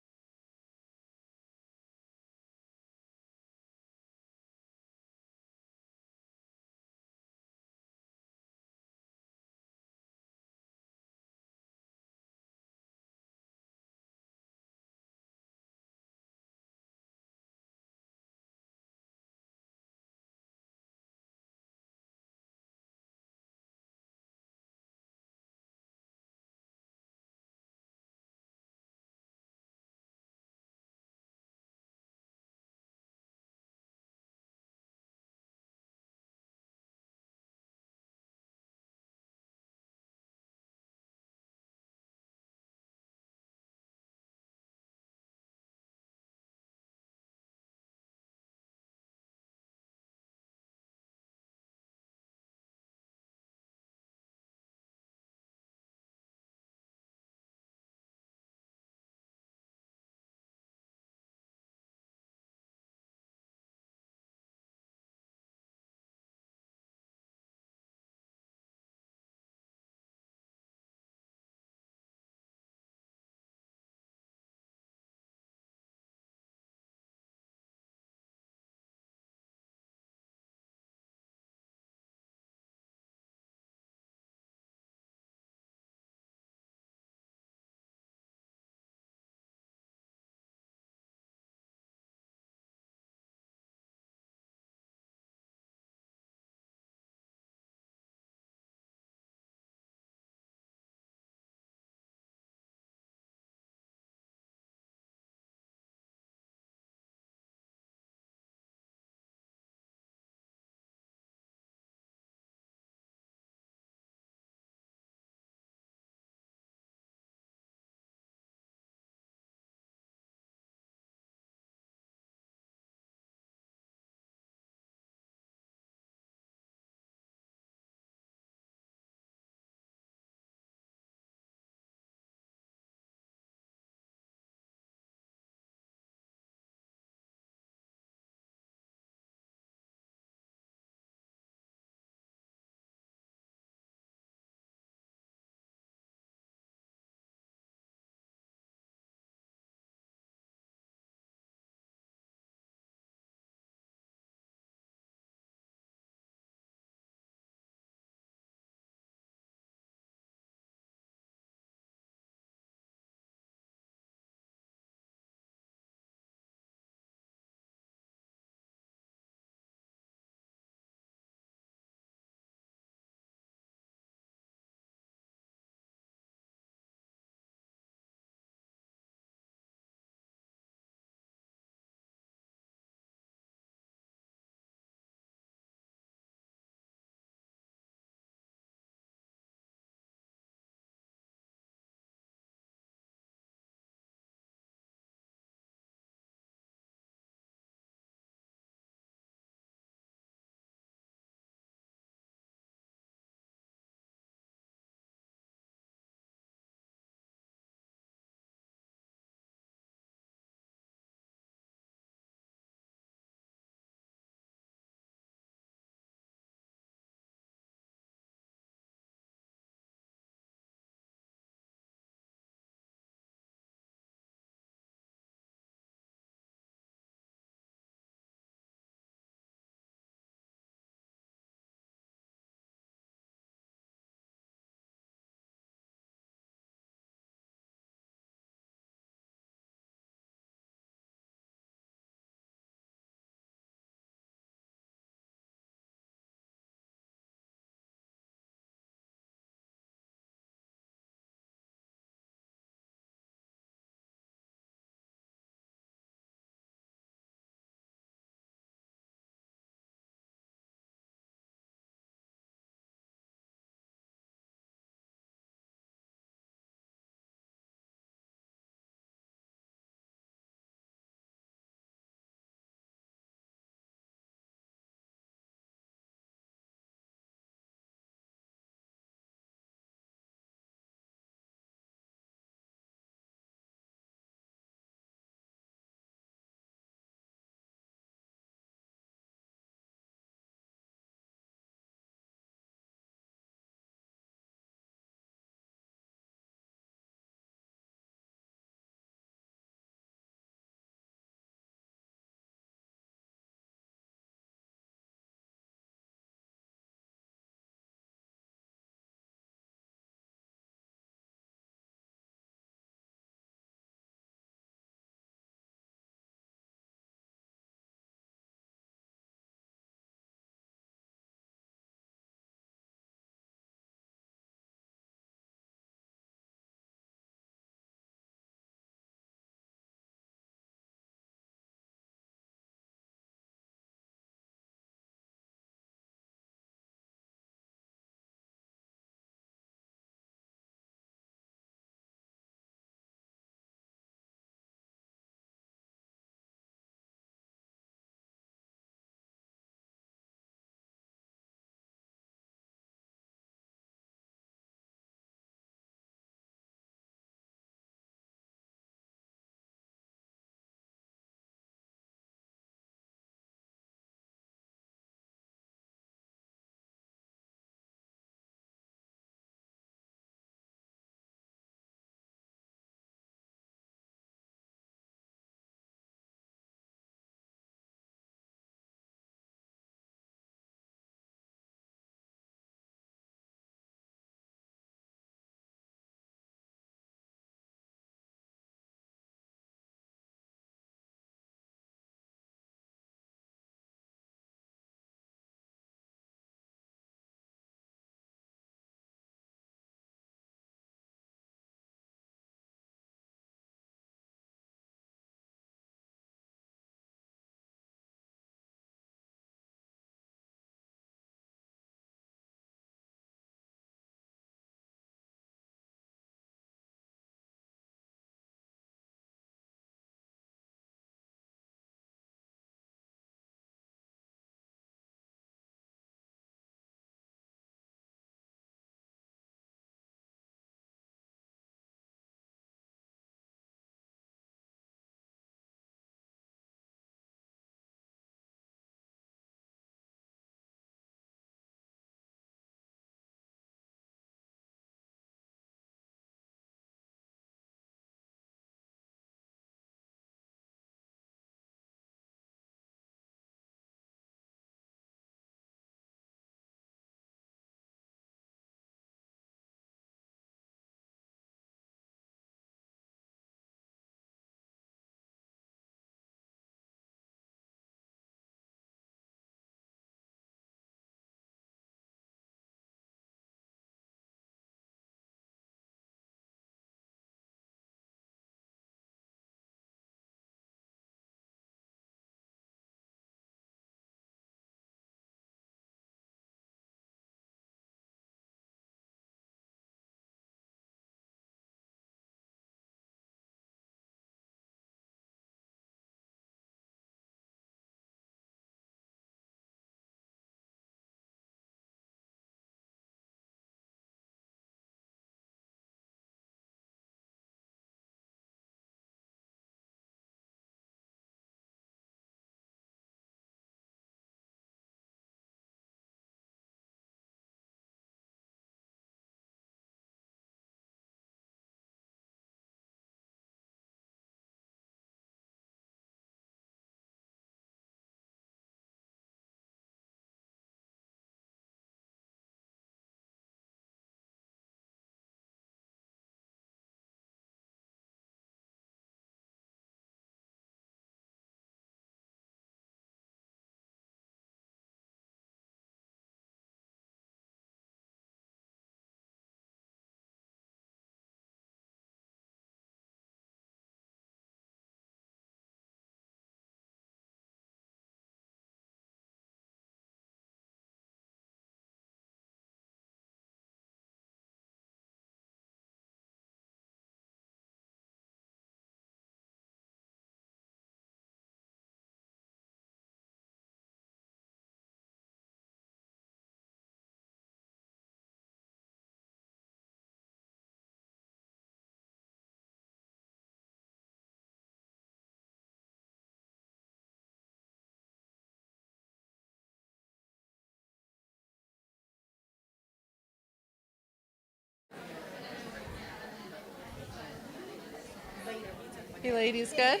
You ladies good?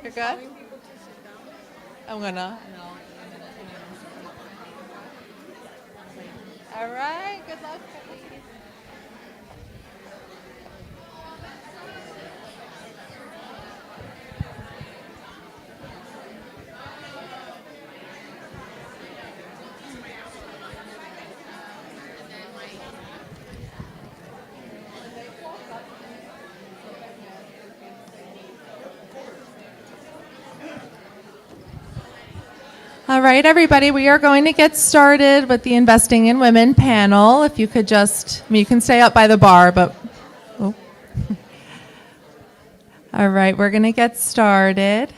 You're good? I'm gonna. All right, good luck. All right, everybody, we are going to get started with the Investing in Women panel. If you could just, you can stay up by the bar, but, oh. All right, we're going to get started.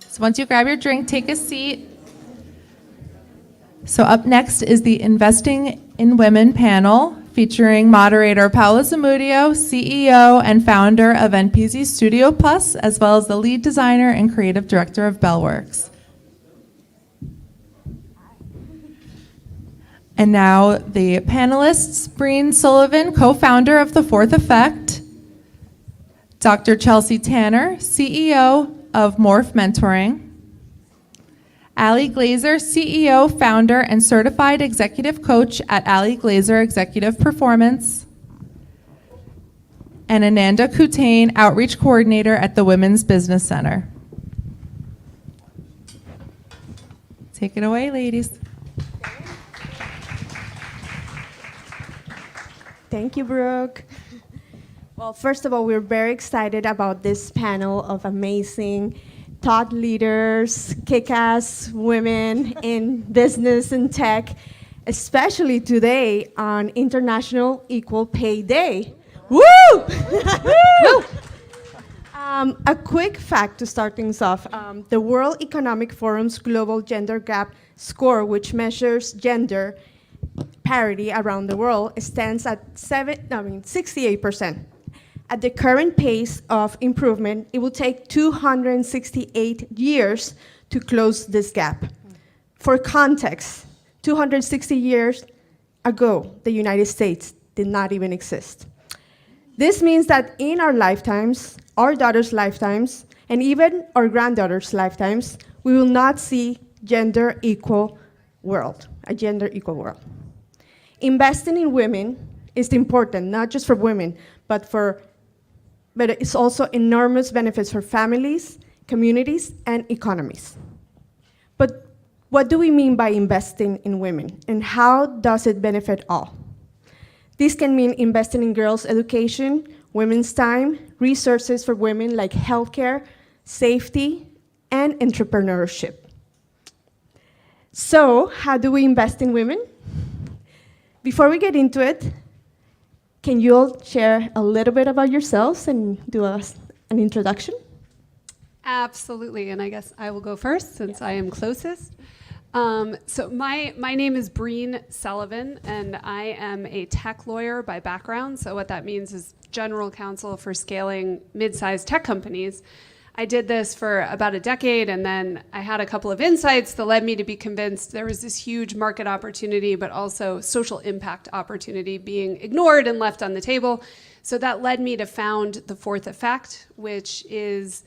So once you grab your drink, take a seat. So up next is the Investing in Women panel, featuring moderator Paula Zamudio, CEO and founder of NPZ Studio Plus, as well as the lead designer and creative director of Bellworks. And now the panelists, Breen Sullivan, co-founder of The Fourth Effect, Dr. Chelsea Tanner, CEO of Morph Mentoring, Ali Glazer, CEO, founder, and certified executive coach at Ali Glazer Executive Performance, and Ananda Kutain, outreach coordinator at the Women's Business Center. Take it away, ladies. Thank you, Brooke. Well, first of all, we're very excited about this panel of amazing thought leaders, kick-ass women in business and tech, especially today on International Equal Pay Day. Woo! Woo! A quick fact to start things off. The World Economic Forum's Global Gender Gap Score, which measures gender parity around the world, stands at 68%. At the current pace of improvement, it will take 268 years to close this gap. For context, 260 years ago, the United States did not even exist. This means that in our lifetimes, our daughters' lifetimes, and even our granddaughters' lifetimes, we will not see a gender equal world. Investing in women is important, not just for women, but it's also enormous benefits for families, communities, and economies. But what do we mean by investing in women, and how does it benefit all? This can mean investing in girls' education, women's time, resources for women like healthcare, safety, and entrepreneurship. So, how do we invest in women? Before we get into it, can you all share a little bit about yourselves and do an introduction? Absolutely, and I guess I will go first since I am closest. So my name is Breen Sullivan, and I am a tech lawyer by background. So what that means is general counsel for scaling mid-sized tech companies. I did this for about a decade, and then I had a couple of insights that led me to be convinced there was this huge market opportunity, but also social impact opportunity being ignored and left on the table. So that led me to found The Fourth Effect, which is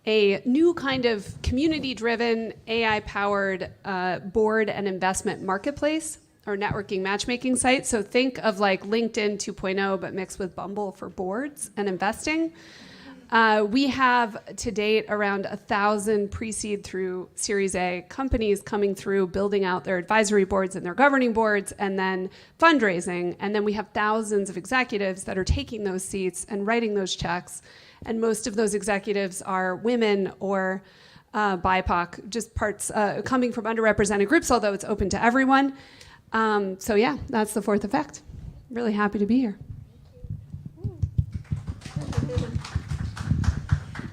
a new kind of community-driven, AI-powered board and investment marketplace or networking matchmaking site. So think of like LinkedIn 2.0, but mixed with Bumble for boards and investing. We have to date around 1,000 pre-seed through Series A companies coming through, building out their advisory boards and their governing boards, and then fundraising. And then we have thousands of executives that are taking those seats and writing those checks. And most of those executives are women or BIPOC, just parts coming from underrepresented groups, although it's open to everyone. So yeah, that's The Fourth Effect. Really happy to be here.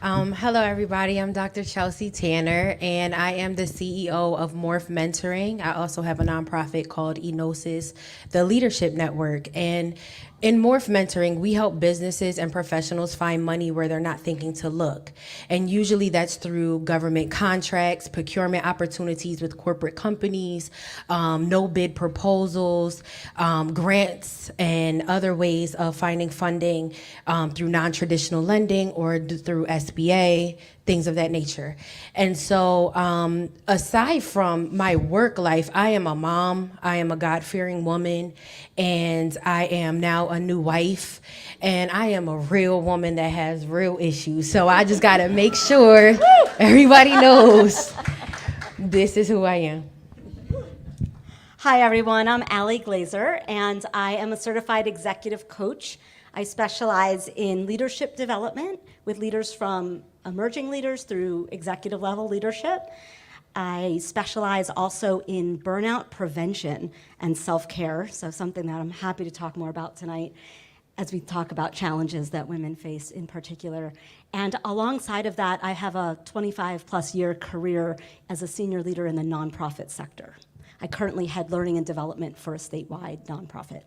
Hello, everybody. I'm Dr. Chelsea Tanner, and I am the CEO of Morph Mentoring. I also have a nonprofit called Enosis, the Leadership Network. And In Morph Mentoring, we help businesses and professionals find money where they're not thinking to look. And usually that's through government contracts, procurement opportunities with corporate companies, no bid proposals, grants, and other ways of finding funding through non-traditional lending or through SBA, things of that nature. And so aside from my work life, I am a mom, I am a God-fearing woman, and I am now a new wife, and I am a real woman that has real issues. So I just gotta make sure everybody knows this is who I am. Hi everyone, I'm Allie Glazer, and I am a certified executive coach. I specialize in leadership development with leaders from emerging leaders through executive level leadership. I specialize also in burnout prevention and self-care, so something that I'm happy to talk more about tonight as we talk about challenges that women face in particular. And alongside of that, I have a 25+ year career as a senior leader in the nonprofit sector. I currently head learning and development for a statewide nonprofit.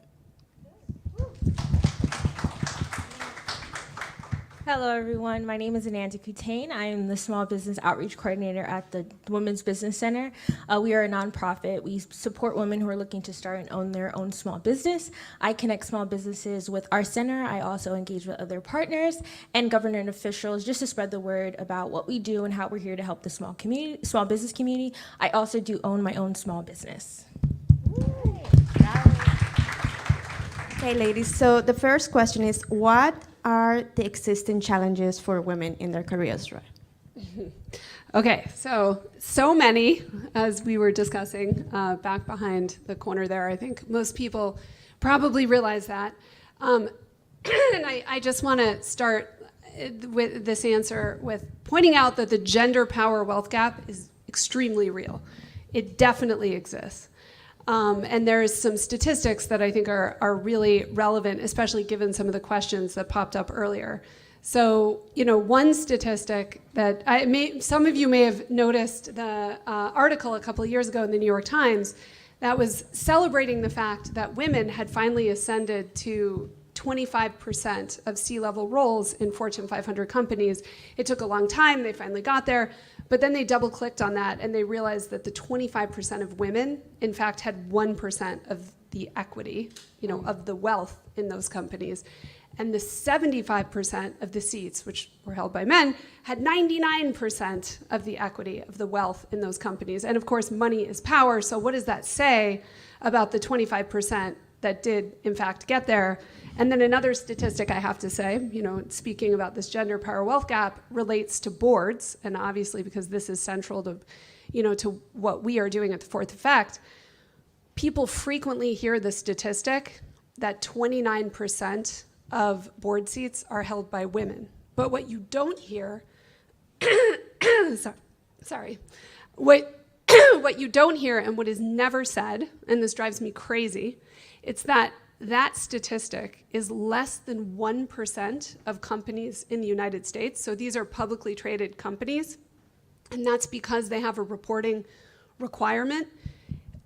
Hello, everyone. My name is Ananda Kutain. I am the Small Business Outreach Coordinator at the Women's Business Center. We are a nonprofit. We support women who are looking to start and own their own small business. I connect small businesses with our center. I also engage with other partners and government officials just to spread the word about what we do and how we're here to help the small business community. I also do own my own small business. Okay, ladies, so the first question is, what are the existing challenges for women in their careers, right? Okay, so many, as we were discussing back behind the corner there. I think most people probably realize that. And I just want to start with this answer with pointing out that the gender power wealth gap is extremely real. It definitely exists. And there's some statistics that I think are really relevant, especially given some of the questions that popped up earlier. So, one statistic that some of you may have noticed the article a couple of years ago in the New York Times that was celebrating the fact that women had finally ascended to 25% of C-level roles in Fortune 500 companies. It took a long time, they finally got there, but then they double-clicked on that and they realized that the 25% of women, in fact, had 1% of the equity, of the wealth in those companies. And the 75% of the seats, which were held by men, had 99% of the equity of the wealth in those companies. And of course, money is power, so what does that say about the 25% that did, in fact, get there? And then another statistic I have to say, speaking about this gender power wealth gap, relates to boards, and obviously because this is central to, to what we are doing at the Fourth Effect, people frequently hear the statistic that 29% of board seats are held by women. But what you don't hear, what you don't hear and what is never said, and this drives me crazy, it's that statistic is less than 1% of companies in the United States. So these are publicly traded companies, and that's because they have a reporting requirement.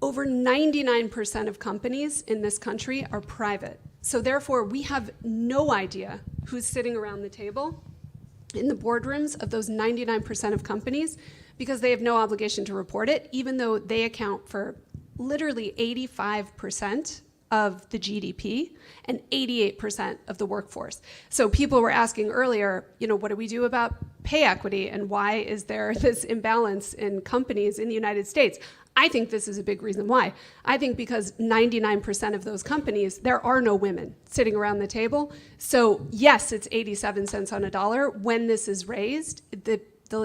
Over 99% of companies in this country are private. So therefore, we have no idea who's sitting around the table in the boardrooms of those 99% of companies because they have no obligation to report it, even though they account for literally 85% of the GDP and 88% of the workforce. So people were asking earlier, what do we do about pay equity and why is there this imbalance in companies in the United States? I think this is a big reason why. I think because 99% of those companies, there are no women sitting around the table. So yes, it's 87 cents on a dollar. When this is raised, the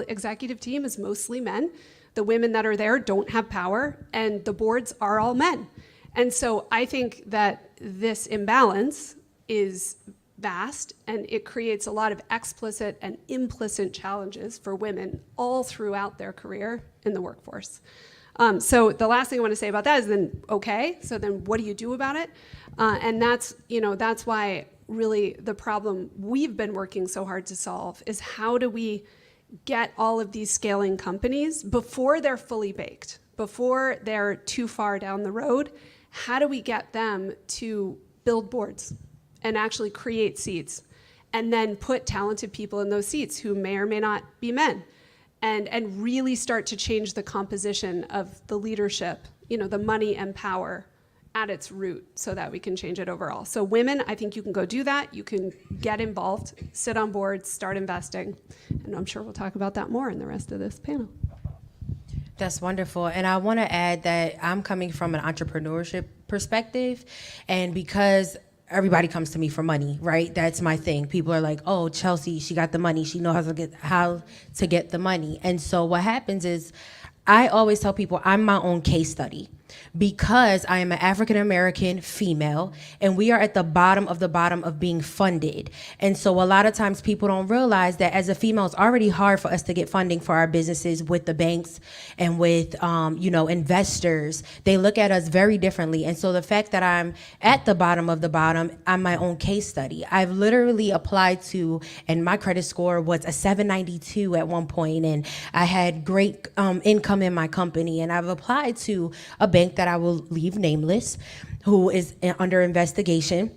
executive team is mostly men. The women that are there don't have power, and the boards are all men. And so I think that this imbalance is vast, and it creates a lot of explicit and implicit challenges for women all throughout their career in the workforce. So the last thing I want to say about that is then, okay, so then what do you do about it? And that's why really the problem we've been working so hard to solve is how do we get all of these scaling companies before they're fully baked, before they're too far down the road. How do we get them to build boards and actually create seats, and then put talented people in those seats who may or may not be men, and really start to change the composition of the leadership, the money and power at its root, so that we can change it overall. So women, I think you can go do that. You can get involved, sit on boards, start investing. And I'm sure we'll talk about that more in the rest of this panel. That's wonderful. And I want to add that I'm coming from an entrepreneurship perspective. And because everybody comes to me for money, right? That's my thing. People are like, oh, Chelsea, she got the money. She knows how to get the money. And so what happens is I always tell people I'm my own case study, because I am an African-American female, and we are at the bottom of being funded. And so a lot of times people don't realize that as a female, it's already hard for us to get funding for our businesses with the banks and with, investors. They look at us very differently. And so the fact that I'm at the bottom, I'm my own case study. I've literally applied to, and my credit score was a 792 at one point, and I had great income in my company, and I've applied to a bank that I will leave nameless, who is under investigation.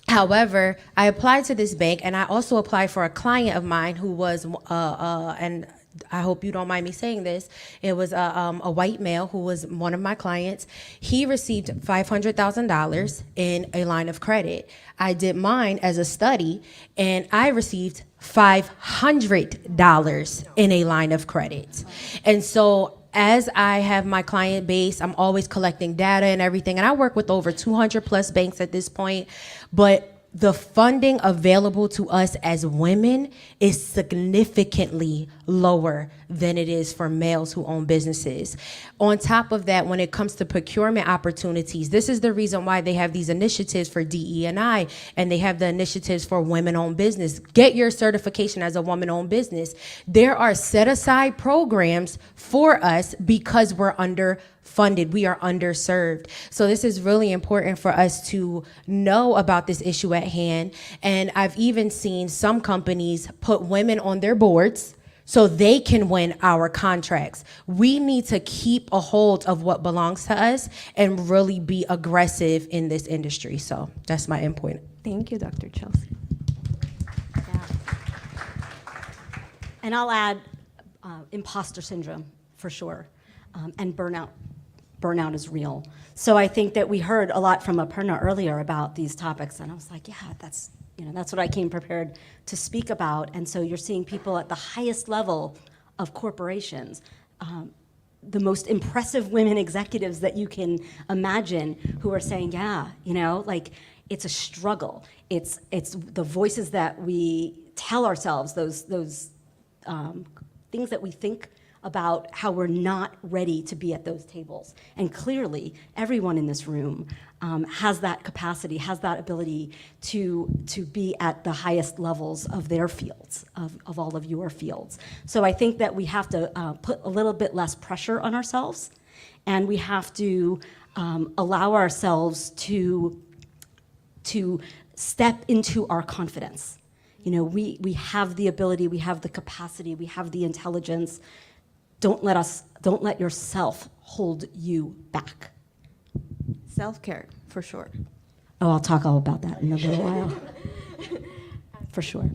However, I applied to this bank, and I also applied for a client of mine who was, and I hope you don't mind me saying this, it was a white male who was one of my clients. He received $500,000 in a line of credit. I did mine as a study, and I received $500 in a line of credit. And so as I have my client base, I'm always collecting data and everything. And I work with over 200 plus banks at this point. But the funding available to us as women is significantly lower than it is for males who own businesses. On top of that, when it comes to procurement opportunities, this is the reason why they have these initiatives for DE&I, and they have the initiatives for women-owned business. Get your certification as a woman-owned business. There are set-aside programs for us because we're underfunded. We are underserved. So this is really important for us to know about this issue at hand. And I've even seen some companies put women on their boards so they can win our contracts. We need to keep a hold of what belongs to us and really be aggressive in this industry. So that's my endpoint. Thank you, Dr. Chelsea. Yeah. And I'll add imposter syndrome for sure, and burnout. Burnout is real. So I think that we heard a lot from Aparna earlier about these topics, and I was like, yeah, that's what I came prepared to speak about. And so you're seeing people at the highest level of corporations, the most impressive women executives that you can imagine, who are saying, yeah, it's a struggle. It's the voices that we tell ourselves, those things that we think about how we're not ready to be at those tables. And clearly, everyone in this room has that capacity, has that ability to be at the highest levels of their fields, of all of your fields. So I think that we have to put a little bit less pressure on ourselves, and we have to allow ourselves to step into our confidence. We have the ability, we have the capacity, we have the intelligence. Don't let yourself hold you back. Self-care, for sure. Oh, I'll talk all about that in a little while. For sure.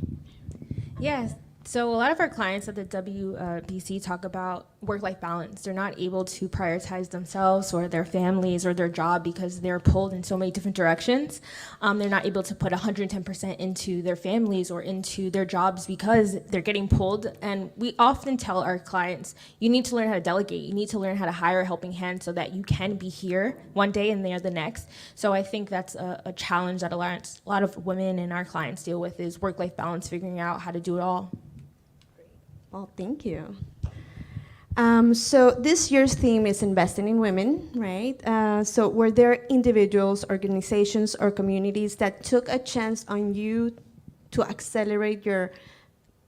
Yes. So a lot of our clients at the WBC talk about work-life balance. They're not able to prioritize themselves or their families or their job because they're pulled in so many different directions. They're not able to put 110% into their families or into their jobs because they're getting pulled. And we often tell our clients, you need to learn how to delegate. You need to learn how to hire a helping hand so that you can be here one day and there the next. So I think that's a challenge that a lot of women and our clients deal with, is work-life balance, figuring out how to do it all. Well, thank you. So this year's theme is investing in women, right? So were there individuals, organizations, or communities that took a chance on you to accelerate your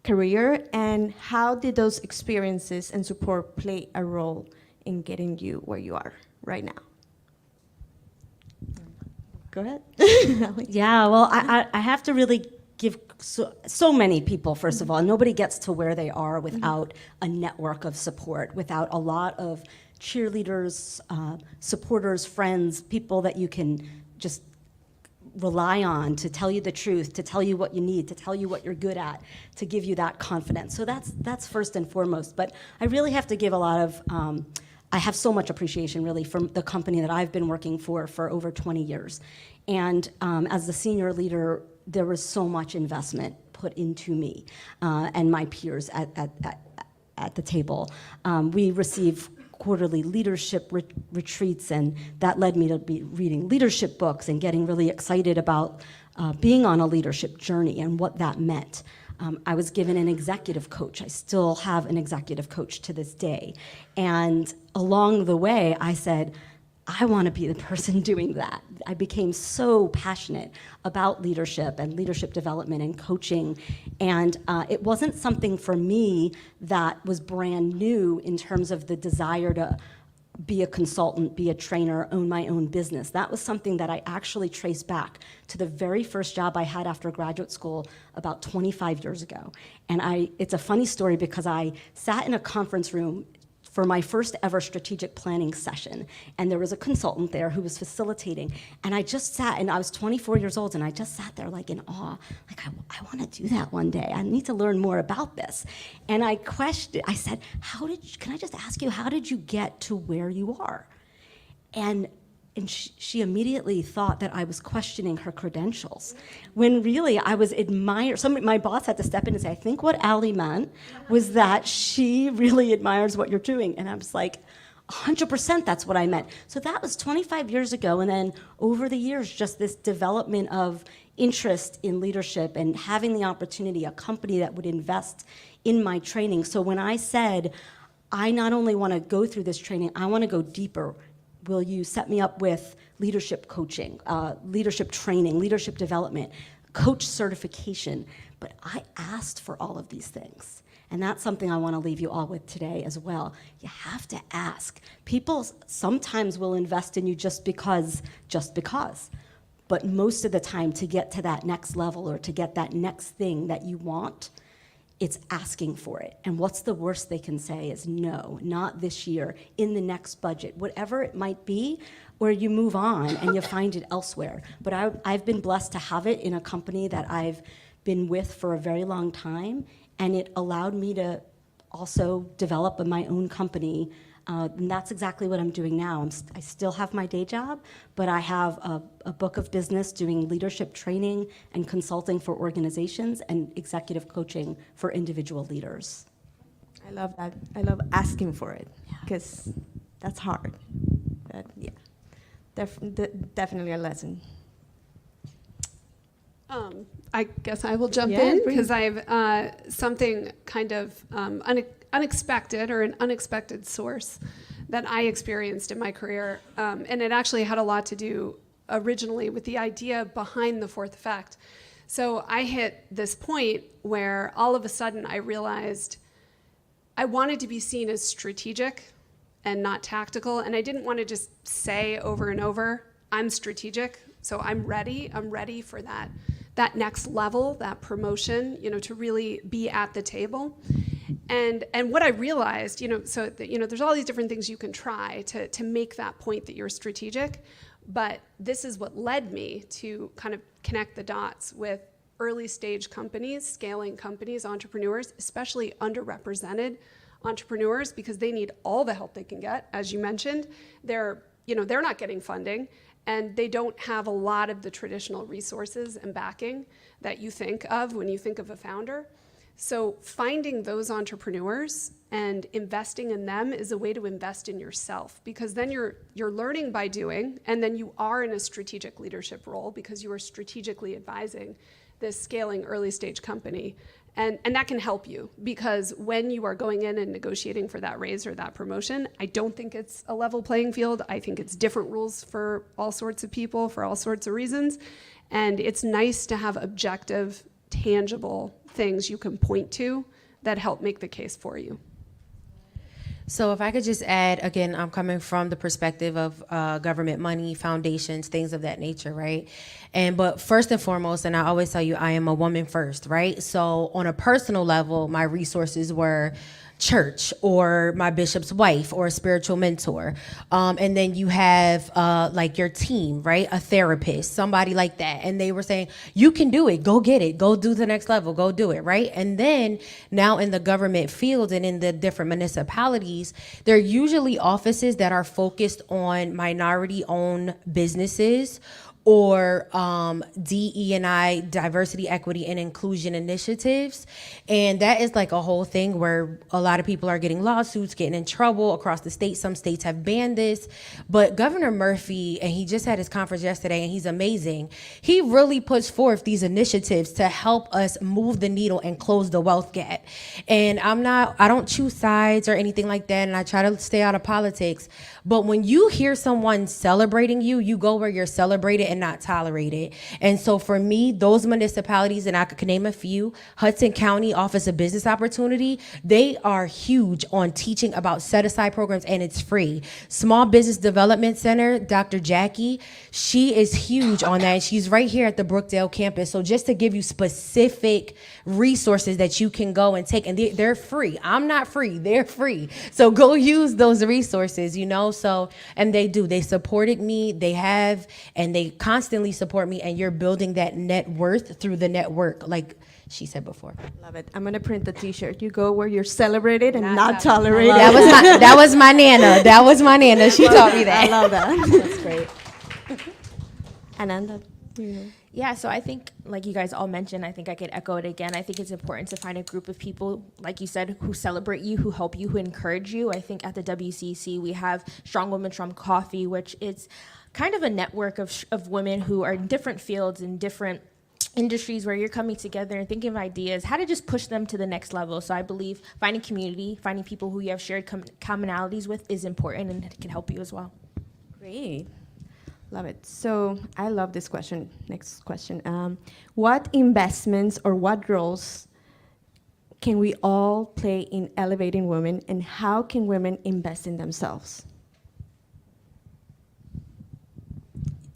career? And how did those experiences and support play a role in getting you where you are right now? Go ahead. Yeah, well, I have to really give so many people, first of all. Nobody gets to where they are without a network of support, without a lot of cheerleaders, supporters, friends, people that you can just rely on to tell you the truth, to tell you what you need, to tell you what you're good at, to give you that confidence. So that's first and foremost. But I really have to give a lot of, I have so much appreciation really from the company that I've been working for over 20 years. And as the senior leader, there was so much investment put into me and my peers at the table. We receive quarterly leadership retreats, and that led me to be reading leadership books and getting really excited about being on a leadership journey and what that meant. I was given an executive coach. I still have an executive coach to this day. And along the way, I said, I want to be the person doing that. I became so passionate about leadership and leadership development and coaching. And it wasn't something for me that was brand new in terms of the desire to be a consultant, be a trainer, own my own business. That was something that I actually traced back to the very first job I had after graduate school about 25 years ago. And it's a funny story because I sat in a conference room for my first ever strategic planning session. And there was a consultant there who was facilitating. And I just sat, and I was 24 years old, and I just sat there like in awe. Like, I want to do that one day. I need to learn more about this. And I said, can I just ask you, how did you get to where you are? And she immediately thought that I was questioning her credentials, when really I was my boss had to step in and say, I think what Allie meant was that she really admires what you're doing. And I was like, 100% that's what I meant. So that was 25 years ago. And then over the years, just this development of interest in leadership and having the opportunity, a company that would invest in my training. So when I said, I not only want to go through this training, I want to go deeper. Will you set me up with leadership coaching, leadership training, leadership development, coach certification? But I asked for all of these things. And that's something I want to leave you all with today as well. You have to ask. People sometimes will invest in you just because. But most of the time, to get to that next level or to get that next thing that you want, it's asking for it. And what's the worst they can say is no, not this year, in the next budget, whatever it might be, or you move on and you find it elsewhere. But I've been blessed to have it in a company that I've been with for a very long time, and it allowed me to also develop my own company. And that's exactly what I'm doing now. I still have my day job, but I have a book of business doing leadership training and consulting for organizations and executive coaching for individual leaders. I love that. I love asking for it because that's hard. Definitely a lesson. I guess I will jump in because I have something kind of unexpected or an unexpected source that I experienced in my career. And it actually had a lot to do originally with the idea behind the fourth effect. So I hit this point where all of a sudden I realized I wanted to be seen as strategic and not tactical. And I didn't want to just say over and over, I'm strategic, so I'm ready for that next level, that promotion, to really be at the table. And what I realized, there's all these different things you can try to make that point that you're strategic, but this is what led me to kind of connect the dots with early stage companies, scaling companies, entrepreneurs, especially underrepresented entrepreneurs, because they need all the help they can get. As you mentioned, they're not getting funding, and they don't have a lot of the traditional resources and backing that you think of when you think of a founder. So finding those entrepreneurs and investing in them is a way to invest in yourself, because then you're learning by doing, and then you are in a strategic leadership role because you are strategically advising this scaling early stage company. And that can help you, because when you are going in and negotiating for that raise or that promotion, I don't think it's a level playing field. I think it's different rules for all sorts of people for all sorts of reasons. And it's nice to have objective, tangible things you can point to that help make the case for you. So if I could just add, again, I'm coming from the perspective of government money, foundations, things of that nature, right? But first and foremost, and I always tell you, I am a woman first, right? So on a personal level, my resources were church or my bishop's wife or a spiritual mentor. And then you have like your team, right? A therapist, somebody like that. And they were saying, you can do it, go get it, go do the next level, go do it, right? And then now in the government field and in the different municipalities, there are usually offices that are focused on minority-owned businesses or DE&I, diversity, equity, and inclusion initiatives. And that is like a whole thing where a lot of people are getting lawsuits, getting in trouble across the state. Some states have banned this. But Governor Murphy, and he just had his conference yesterday, and he's amazing. He really puts forth these initiatives to help us move the needle and close the wealth gap. And I don't choose sides or anything like that, and I try to stay out of politics. But when you hear someone celebrating you, you go where you're celebrated and not tolerated. And so for me, those municipalities, and I could name a few, Hudson County Office of Business Opportunity, they are huge on teaching about set-aside programs, and it's free. Small Business Development Center, Dr. Jackie, she is huge on that. She's right here at the Brookdale campus. So just to give you specific resources that you can go and take, and they're free. I'm not free, they're free. So go use those resources, you know? So, and they do, they supported me, they have, and they constantly support me, and you're building that net worth through the network, like she said before. Love it. I'm gonna print the T-shirt. You go where you're celebrated and not tolerated. That was my nana. That was my nana. She taught me that. I love that. That's great. Ananda. Yeah, so I think, like you guys all mentioned, I think I could echo it again. I think it's important to find a group of people, like you said, who celebrate you, who help you, who encourage you. I think at the WCC, we have Strong Women, Strong Coffee, which is kind of a network of women who are in different fields and different industries where you're coming together and thinking of ideas, how to just push them to the next level. So I believe finding community, finding people who you have shared commonalities with is important, and it can help you as well. Great. Love it. So I love this question. Next question. What investments or what roles can we all play in elevating women, and how can women invest in themselves?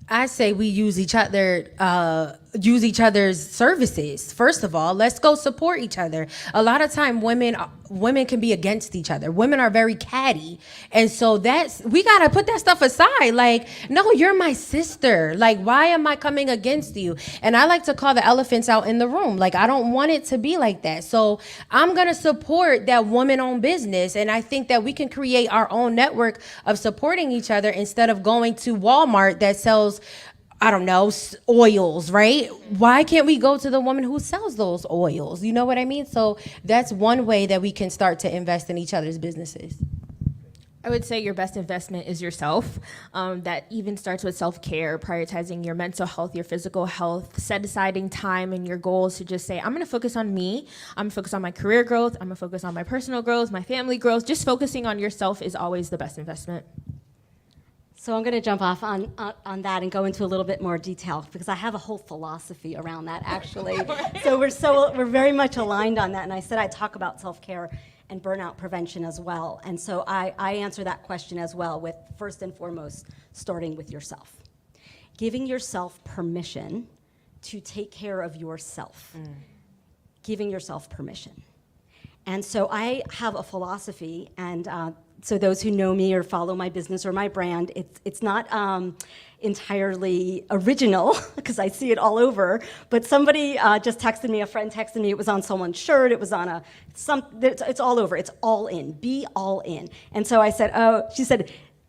I say we use each other, use each other's services. First of all, let's go support each other. A lot of time women can be against each other. Women are very catty. And so we gotta put that stuff aside. Like, no, you're my sister. Like, why am I coming against you? And I like to call the elephants out in the room. Like, I don't want it to be like that. So I'm gonna support that woman-owned business. And I think that we can create our own network of supporting each other instead of going to Walmart that sells, I don't know, oils, right? Why can't we go to the woman who sells those oils? You know what I mean? So that's one way that we can start to invest in each other's businesses. I would say your best investment is yourself. That even starts with self-care, prioritizing your mental health, your physical health, set aside time and your goals to just say, I'm gonna focus on me, I'm gonna focus on my career growth, I'm gonna focus on my personal growth, my family growth. Just focusing on yourself is always the best investment. So I'm going to jump off on that and go into a little bit more detail, because I have a whole philosophy around that, actually. We're very much aligned on that. And I said I'd talk about self-care and burnout prevention as well. And so I answer that question as well with, first and foremost, starting with yourself. Giving yourself permission to take care of yourself. Giving yourself permission. And so I have a philosophy, and so those who know me or follow my business or my brand, it's not entirely original, because I see it all over, but somebody just texted me, a friend texted me, it was on someone's shirt, it was on it's all over, it's all in, be all in. And so I said,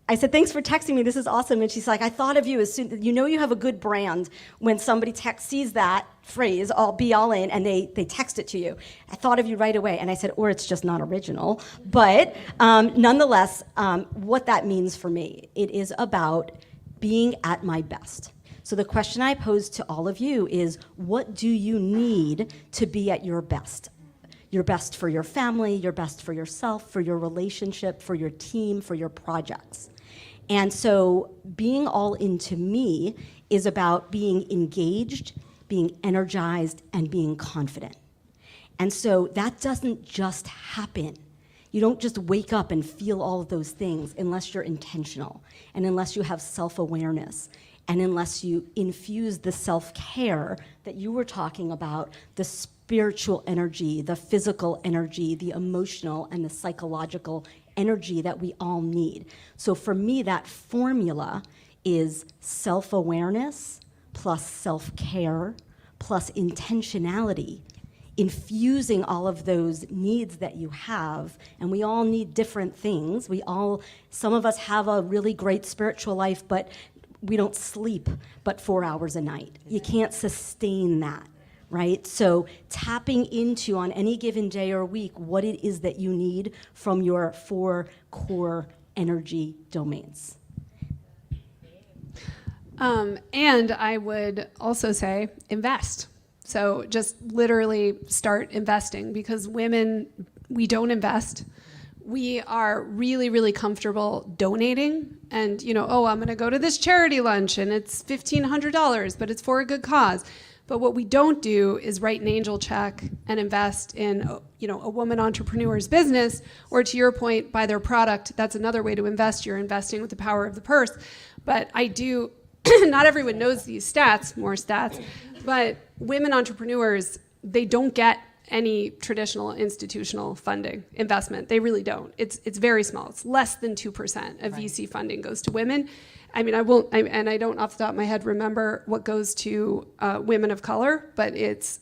I said, thanks for texting me, this is awesome. And she's like, I thought of you as soon, you know you have a good brand when somebody sees that phrase, be all in, and they text it to you. I thought of you right away. And I said, or it's just not original. But nonetheless, what that means for me, it is about being at my best. So the question I pose to all of you is, what do you need to be at your best? Your best for your family, your best for yourself, for your relationship, for your team, for your projects. And so being all into me is about being engaged, being energized, and being confident. And so that doesn't just happen. You don't just wake up and feel all of those things unless you're intentional and unless you have self-awareness and unless you infuse the self-care that you were talking about, the spiritual energy, the physical energy, the emotional and the psychological energy that we all need. So for me, that formula is self-awareness plus self-care plus intentionality, infusing all of those needs that you have, and we all need different things. Some of us have a really great spiritual life, but we don't sleep but 4 hours a night. You can't sustain that, right? So tapping into, on any given day or week, what it is that you need from your 4 core energy domains. And I would also say invest. So just literally start investing, because women, we don't invest. We are really, really comfortable donating and, I'm going to go to this charity lunch and it's $1,500, but it's for a good cause. But what we don't do is write an angel check and invest in, a woman entrepreneur's business, or to your point, buy their product. That's another way to invest. You're investing with the power of the purse. But I do, not everyone knows these stats, more stats, but women entrepreneurs, they don't get any traditional institutional funding investment. They really don't. It's very small. It's less than 2% of VC funding goes to women. I mean, I don't off the top of my head remember what goes to women of color, but it's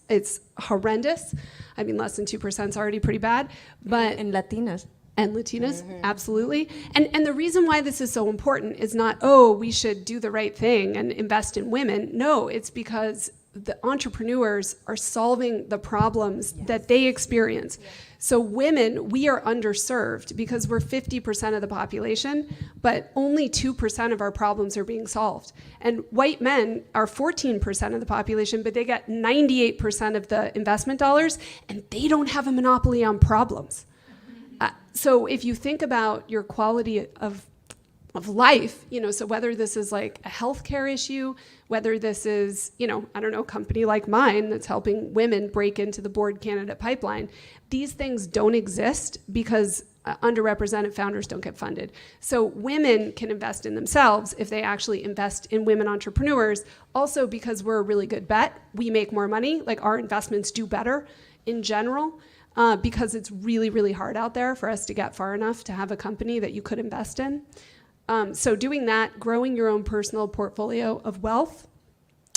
horrendous. I mean, less than 2% is already pretty bad. But And Latinas. And Latinas, absolutely. And the reason why this is so important is not, we should do the right thing and invest in women. No, it's because the entrepreneurs are solving the problems that they experience. So women, we are underserved because we're 50% of the population, but only 2% of our problems are being solved. And white men are 14% of the population, but they get 98% of the investment dollars, and they don't have a monopoly on problems. So if you think about your quality of life, so whether this is like a healthcare issue, whether this is, a company like mine that's helping women break into the board candidate pipeline, these things don't exist because underrepresented founders don't get funded. So women can invest in themselves if they actually invest in women entrepreneurs. Also, because we're a really good bet, we make more money, like our investments do better in general. Because it's really, really hard out there for us to get far enough to have a company that you could invest in. So doing that, growing your own personal portfolio of wealth,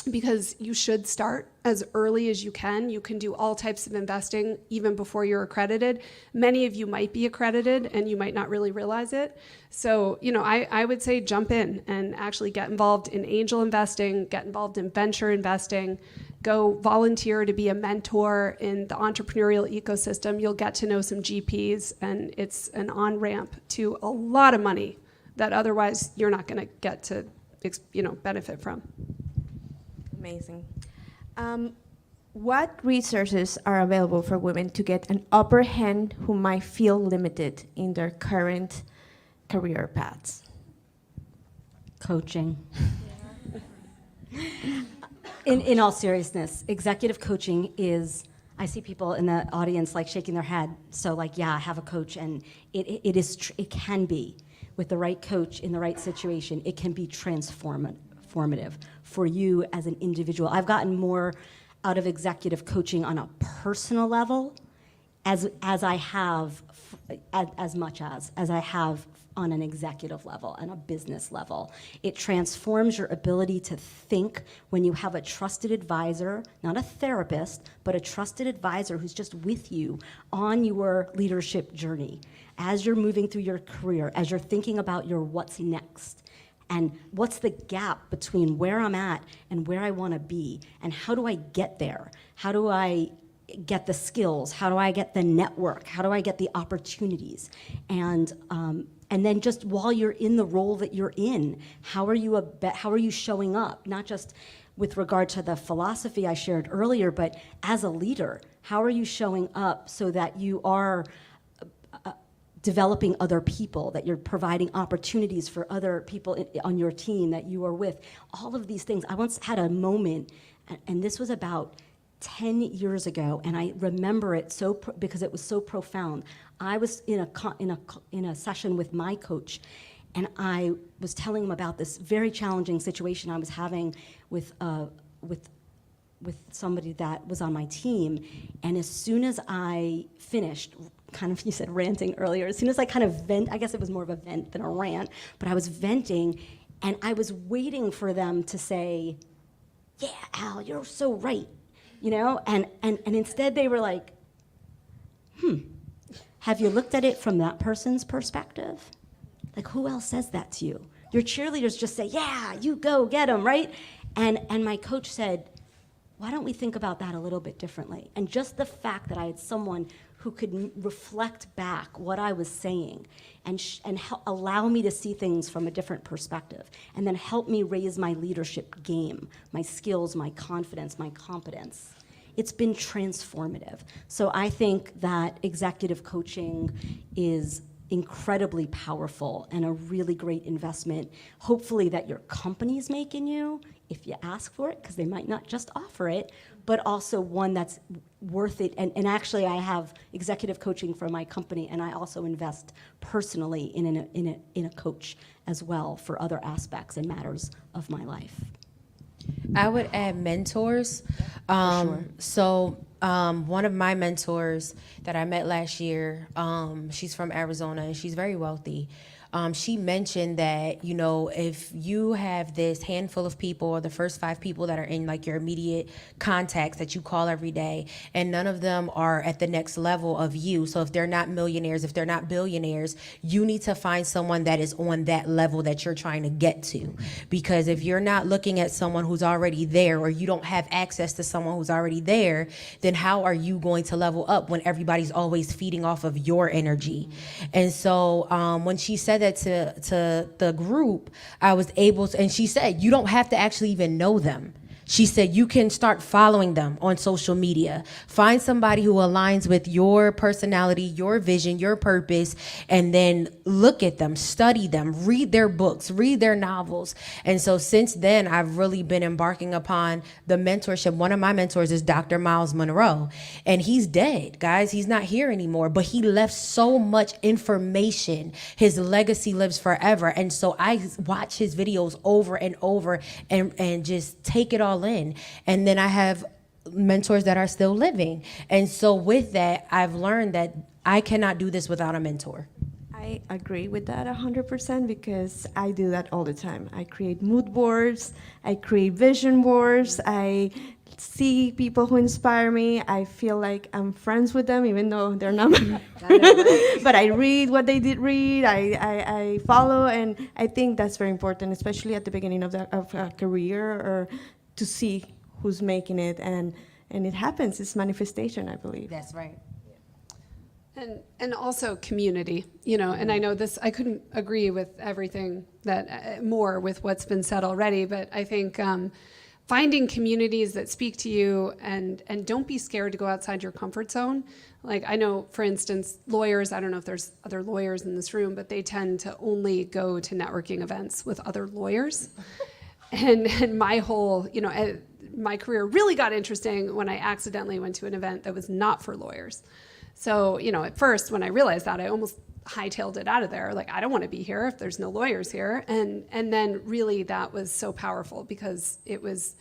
because you should start as early as you can. You can do all types of investing even before you're accredited. Many of you might be accredited and you might not really realize it. So, I would say jump in and actually get involved in angel investing, get involved in venture investing, go volunteer to be a mentor in the entrepreneurial ecosystem. You'll get to know some GPs, and it's an on-ramp to a lot of money that otherwise you're not going to get to, benefit from. Amazing. What resources are available for women to get an upper hand who might feel limited in their current career paths? Coaching. In all seriousness, executive coaching is, I see people in the audience like shaking their head. So I have a coach, and it can be, with the right coach in the right situation, it can be transformative for you as an individual. I've gotten more out of executive coaching on a personal level as I have, as much as I have on an executive level and a business level. It transforms your ability to think when you have a trusted advisor, not a therapist, but a trusted advisor who's just with you on your leadership journey. As you're moving through your career, as you're thinking about your what's next, and what's the gap between where I'm at and where I want to be, and how do I get there? How do I get the skills? How do I get the network? How do I get the opportunities? And then just while you're in the role that you're in, how are you showing up? Not just with regard to the philosophy I shared earlier, but as a leader, how are you showing up so that you are developing other people, that you're providing opportunities for other people on your team that you are with? All of these things. I once had a moment, and this was about 10 years ago, and I remember it because it was so profound. I was in a session with my coach, and I was telling him about this very challenging situation I was having with somebody that was on my team. And as soon as I finished, kind of, you said ranting earlier, as soon as I kind of I guess it was more of a vent than a rant, but I was venting, and I was waiting for them to say, yeah, Al, you're so right. And instead they were like, have you looked at it from that person's perspective? Like, who else says that to you? Your cheerleaders just say, yeah, you go get them, right? And my coach said, why don't we think about that a little bit differently? And just the fact that I had someone who could reflect back what I was saying and allow me to see things from a different perspective, and then help me raise my leadership game, my skills, my confidence, my competence. It's been transformative. So I think that executive coaching is incredibly powerful and a really great investment, hopefully, that your company's making you, if you ask for it, because they might not just offer it, but also one that's worth it. And actually, I have executive coaching for my company, and I also invest personally in a coach as well for other aspects and matters of my life. I would add mentors. So one of my mentors that I met last year, she's from Arizona, and she's very wealthy. She mentioned that, if you have this handful of people, or the first 5 people that are in like your immediate contacts that you call every day, and none of them are at the next level of you. So if they're not millionaires, if they're not billionaires, you need to find someone that is on that level that you're trying to get to. Because if you're not looking at someone who's already there, or you don't have access to someone who's already there, then how are you going to level up when everybody's always feeding off of your energy? And so when she said that to the group, I was able to, and she said, you don't have to actually even know them. She said, you can start following them on social media. Find somebody who aligns with your personality, your vision, your purpose, and then look at them, study them, read their books, read their novels. And so since then, I've really been embarking upon the mentorship. One of my mentors is Dr. Miles Monroe, and he's dead, guys. He's not here anymore, but he left so much information. His legacy lives forever. And so I watch his videos over and over and just take it all in. And then I have mentors that are still living. And so with that, I've learned that I cannot do this without a mentor. I agree with that 100% because I do that all the time. I create mood boards, I create vision boards, I see people who inspire me. I feel like I'm friends with them, even though they're not. But I read what they did read. I follow, and I think that's very important, especially at the beginning of a career, or to see who's making it, and it happens. It's manifestation, I believe. That's right. And also community, and I know this, I couldn't agree with everything more with what's been said already, but I think finding communities that speak to you and don't be scared to go outside your comfort zone. Like, I know, for instance, lawyers, I don't know if there's other lawyers in this room, but they tend to only go to networking events with other lawyers. And my whole, my career really got interesting when I accidentally went to an event that was not for lawyers. So, at first, when I realized that, I almost hightailed it out of there. Like, I don't want to be here if there's no lawyers here. And then really that was so powerful because it was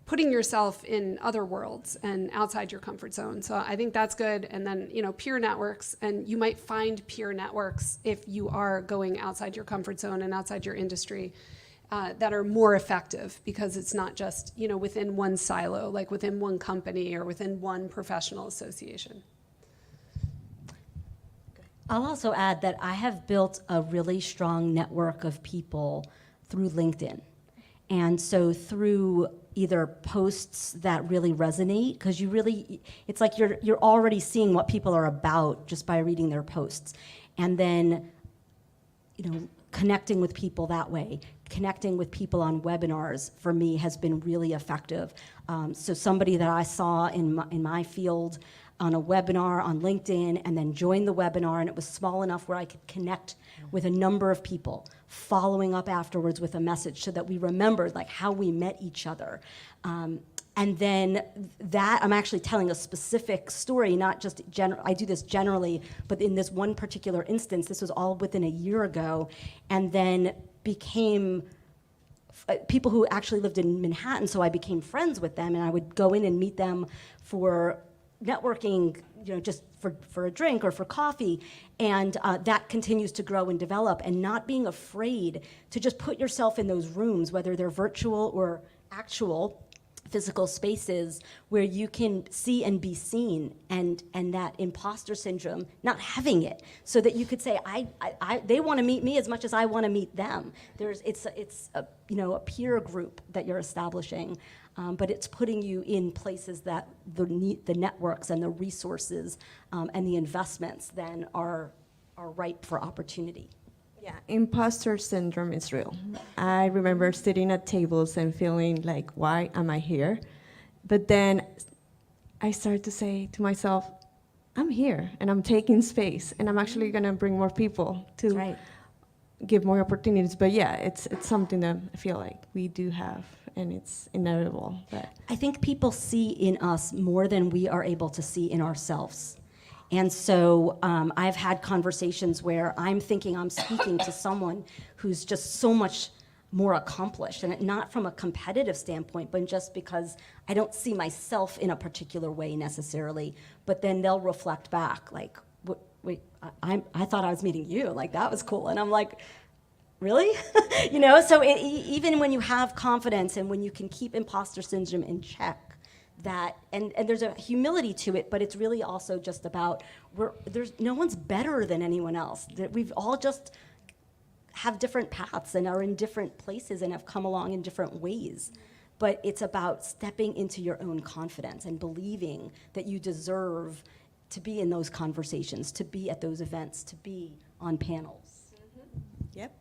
putting yourself in other worlds and outside your comfort zone. So I think that's good. And then, peer networks, and you might find peer networks if you are going outside your comfort zone and outside your industry. That are more effective because it's not just, within one silo, like within one company or within one professional association. I'll also add that I have built a really strong network of people through LinkedIn. And so through either posts that really resonate, because it's like you're already seeing what people are about just by reading their posts. And then, connecting with people that way. Connecting with people on webinars for me has been really effective. So somebody that I saw in my field on a webinar on LinkedIn, and then joined the webinar, and it was small enough where I could connect with a number of people, following up afterwards with a message so that we remembered like how we met each other. And then that, I'm actually telling a specific story, not just general. I do this generally, but in this one particular instance, this was all within a year ago, and then became people who actually lived in Manhattan, so I became friends with them, and I would go in and meet them for networking, just for a drink or for coffee, and that continues to grow and develop, and not being afraid to just put yourself in those rooms, whether they're virtual or actual physical spaces, where you can see and be seen, and that imposter syndrome, not having it, so that you could say, they want to meet me as much as I want to meet them. It's a peer group that you're establishing, but it's putting you in places that the networks and the resources and the investments then are ripe for opportunity. Yeah, imposter syndrome is real. I remember sitting at tables and feeling like, why am I here? But then I started to say to myself, I'm here and I'm taking space and I'm actually going to bring more people to Right. give more opportunities. But yeah, it's something that I feel like we do have, and it's inevitable. But I think people see in us more than we are able to see in ourselves. And so I've had conversations where I'm thinking I'm speaking to someone who's just so much more accomplished, and not from a competitive standpoint, but just because I don't see myself in a particular way necessarily, but then they'll reflect back, like, wait, I thought I was meeting you, like, that was cool. And I'm like, really? So even when you have confidence and when you can keep imposter syndrome in check, that and there's a humility to it, but it's really also just about there's no one's better than anyone else. That we've all just have different paths and are in different places and have come along in different ways. But it's about stepping into your own confidence and believing that you deserve to be in those conversations, to be at those events, to be on panels. Yep.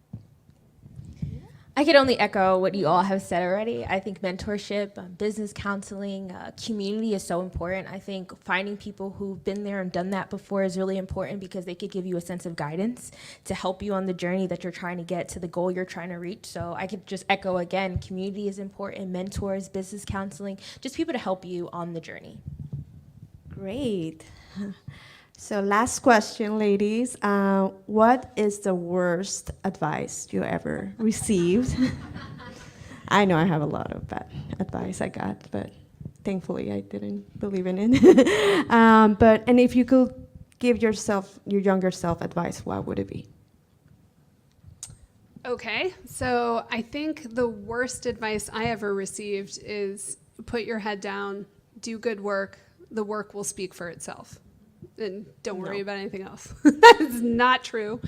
I could only echo what you all have said already. I think mentorship, business counseling, community is so important. I think finding people who've been there and done that before is really important, because they could give you a sense of guidance to help you on the journey that you're trying to get to, the goal you're trying to reach. So I could just echo again, community is important, mentors, business counseling, just people to help you on the journey. great. So last question, ladies. What is the worst advice you ever received? I know I have a lot of bad advice I got, but thankfully I didn't believe in it. And if you could give your younger self advice, what would it be? Okay, so I think the worst advice I ever received is put your head down, do good work, the work will speak for itself. And don't worry about anything else. That is not true.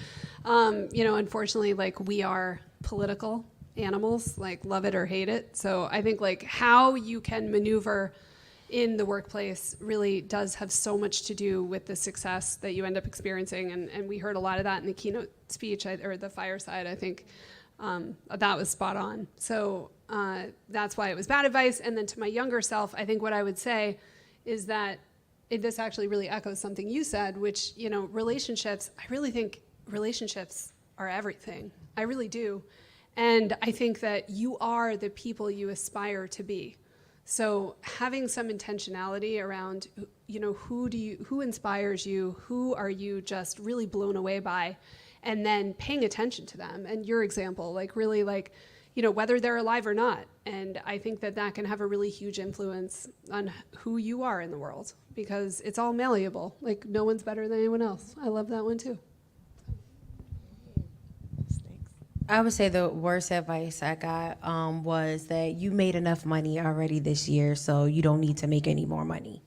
Unfortunately, we are political animals, love it or hate it. So I think how you can maneuver in the workplace really does have so much to do with the success that you end up experiencing. And we heard a lot of that in the keynote speech or the fireside. I think that was spot on. So that's why it was bad advice. And then to my younger self, I think what I would say is that this actually really echoes something you said, which, relationships, I really think relationships are everything. I really do. And I think that you are the people you aspire to be. So having some intentionality around, who inspires you, who are you just really blown away by, and then paying attention to them. And your example, really whether they're alive or not. And I think that can have a really huge influence on who you are in the world, because it's all malleable. No one's better than anyone else. I love that one too. I would say the worst advice I got was that you made enough money already this year, so you don't need to make any more money.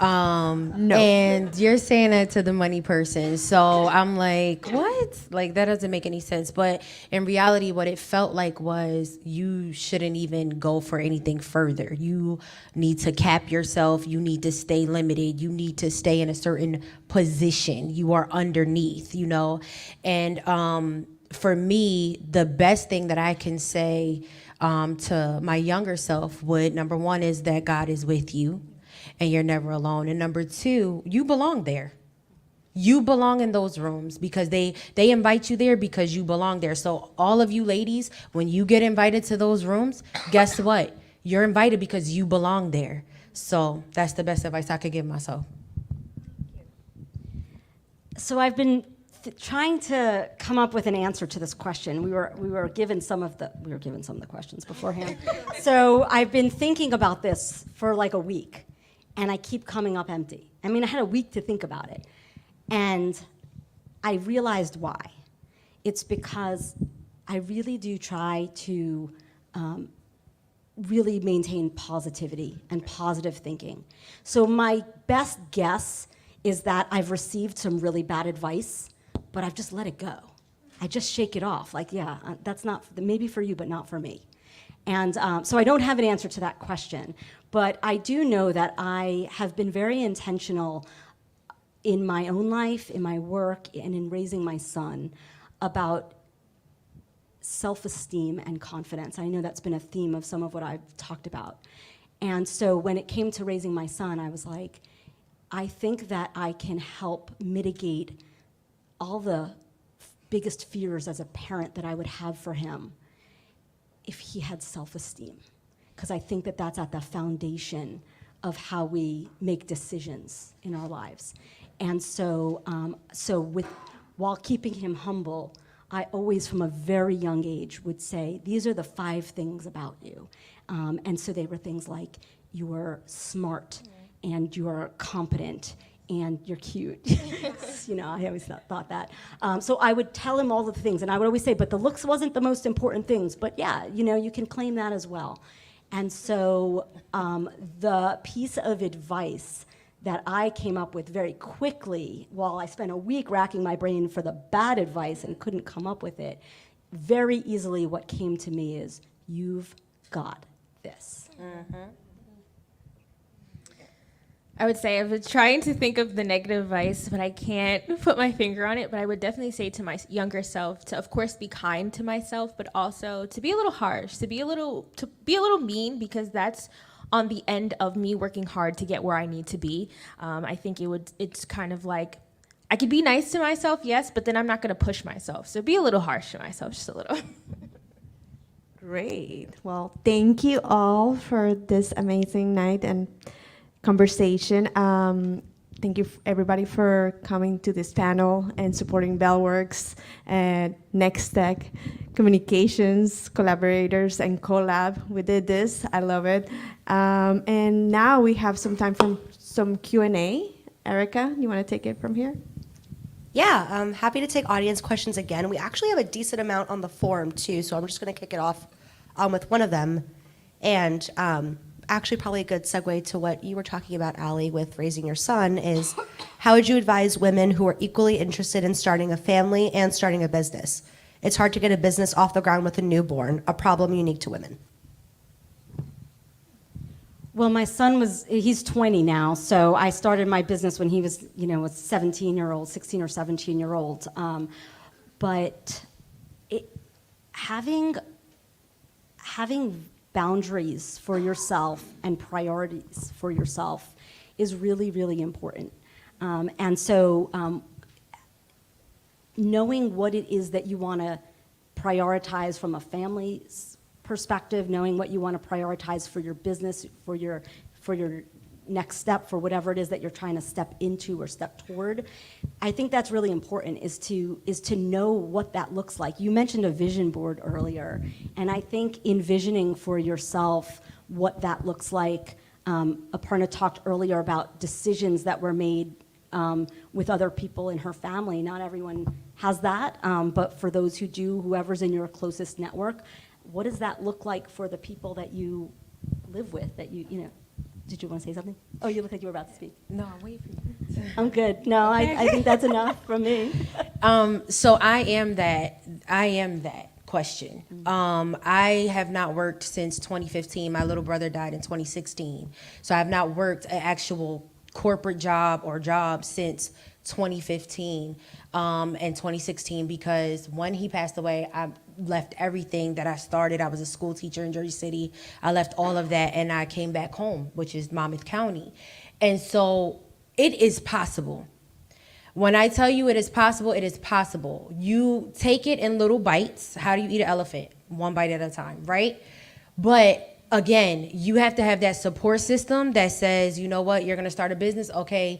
No. And you're saying that to the money person. So I'm like, what? That doesn't make any sense. But in reality, what it felt like was you shouldn't even go for anything further. You need to cap yourself. You need to stay limited. You need to stay in a certain position. You are underneath, And for me, the best thing that I can say to my younger self would, number one, is that God is with you. And you're never alone. And number two, you belong there. You belong in those rooms because they invite you there because you belong there. So all of you ladies, when you get invited to those rooms, guess what? you're invited because you belong there. So that's the best advice I could give myself. So I've been trying to come up with an answer to this question. We were given some of the questions beforehand. So I've been thinking about this for like a week, and I keep coming up empty. I mean, I had a week to think about it, and I realized why. It's because I really do try to really maintain positivity and positive thinking. So my best guess is that I've received some really bad advice, but I've just let it go. I just shake it off. Like, yeah, that's not, maybe for you, but not for me. And so I don't have an answer to that question, but I do know that I have been very intentional in my own life, in my work, and in raising my son about self-esteem and confidence. I know that's been a theme of some of what I've talked about. And so when it came to raising my son, I was like, I think that I can help mitigate all the biggest fears as a parent that I would have for him if he had self-esteem. Because I think that that's at the foundation of how we make decisions in our lives. And so, while keeping him humble, I always, from a very young age, would say, these are the 5 things about you. And so they were things like, you are smart, and you are competent, and you're cute. You know, I always thought that. So I would tell him all the things, and I would always say, but the looks wasn't the most important things, but yeah, you know, you can claim that as well. And so the piece of advice that I came up with very quickly, while I spent a week racking my brain for the bad advice and couldn't come up with it, very easily what came to me is, you've got this. I would say I've been trying to think of the negative advice, but I can't put my finger on it. But I would definitely say to my younger self to, of course, be kind to myself, but also to be a little harsh, to be a little mean, because that's on the end of me working hard to get where I need to be. I think it's kind of like, I could be nice to myself, yes, but then I'm not going to push myself. So be a little harsh to myself, just a little. Great. Well, thank you all for this amazing night and conversation. Thank you, everybody, for coming to this panel and supporting Bellworks and NextTech Communications collaborators and CoLab. We did this. I love it. And now we have some time for some Q&A. Erica, you want to take it from here? Yeah, I'm happy to take audience questions again. We actually have a decent amount on the forum, too, so I'm just going to kick it off with one of them. And actually probably a good segue to what you were talking about, Allie, with raising your son is, how would you advise women who are equally interested in starting a family and starting a business? It's hard to get a business off the ground with a newborn, a problem unique to women. Well, my son he's 20 now, so I started my business when he was, you know, a 16 or 17-year-old. But having boundaries for yourself and priorities for yourself is really, really important. And so knowing what it is that you want to prioritize from a family's perspective, knowing what you want to prioritize for your business, for your next step, for whatever it is that you're trying to step into or step toward, I think that's really important, is to know what that looks like. You mentioned a vision board earlier, and I think envisioning for yourself what that looks like. Aparna talked earlier about decisions that were made with other people in her family. Not everyone has that, but for those who do, whoever's in your closest network, what does that look like for the people that you live with, that you know? Did you want to say something? Oh, you look like you were about to speak. No, I'm waiting for you. I'm good. No, I think that's enough from me. So I am that question. I have not worked since 2015. My little brother died in 2016. So I have not worked an actual corporate job or job since 2015 and 2016, because when he passed away, I left everything that I started. I was a school teacher in Jersey City. I left all of that and I came back home, which is Monmouth County. And so it is possible. When I tell you it is possible, it is possible. You take it in little bites. How do you eat an elephant? One bite at a time, right? But again, you have to have that support system that says, you know what, you're going to start a business. Okay.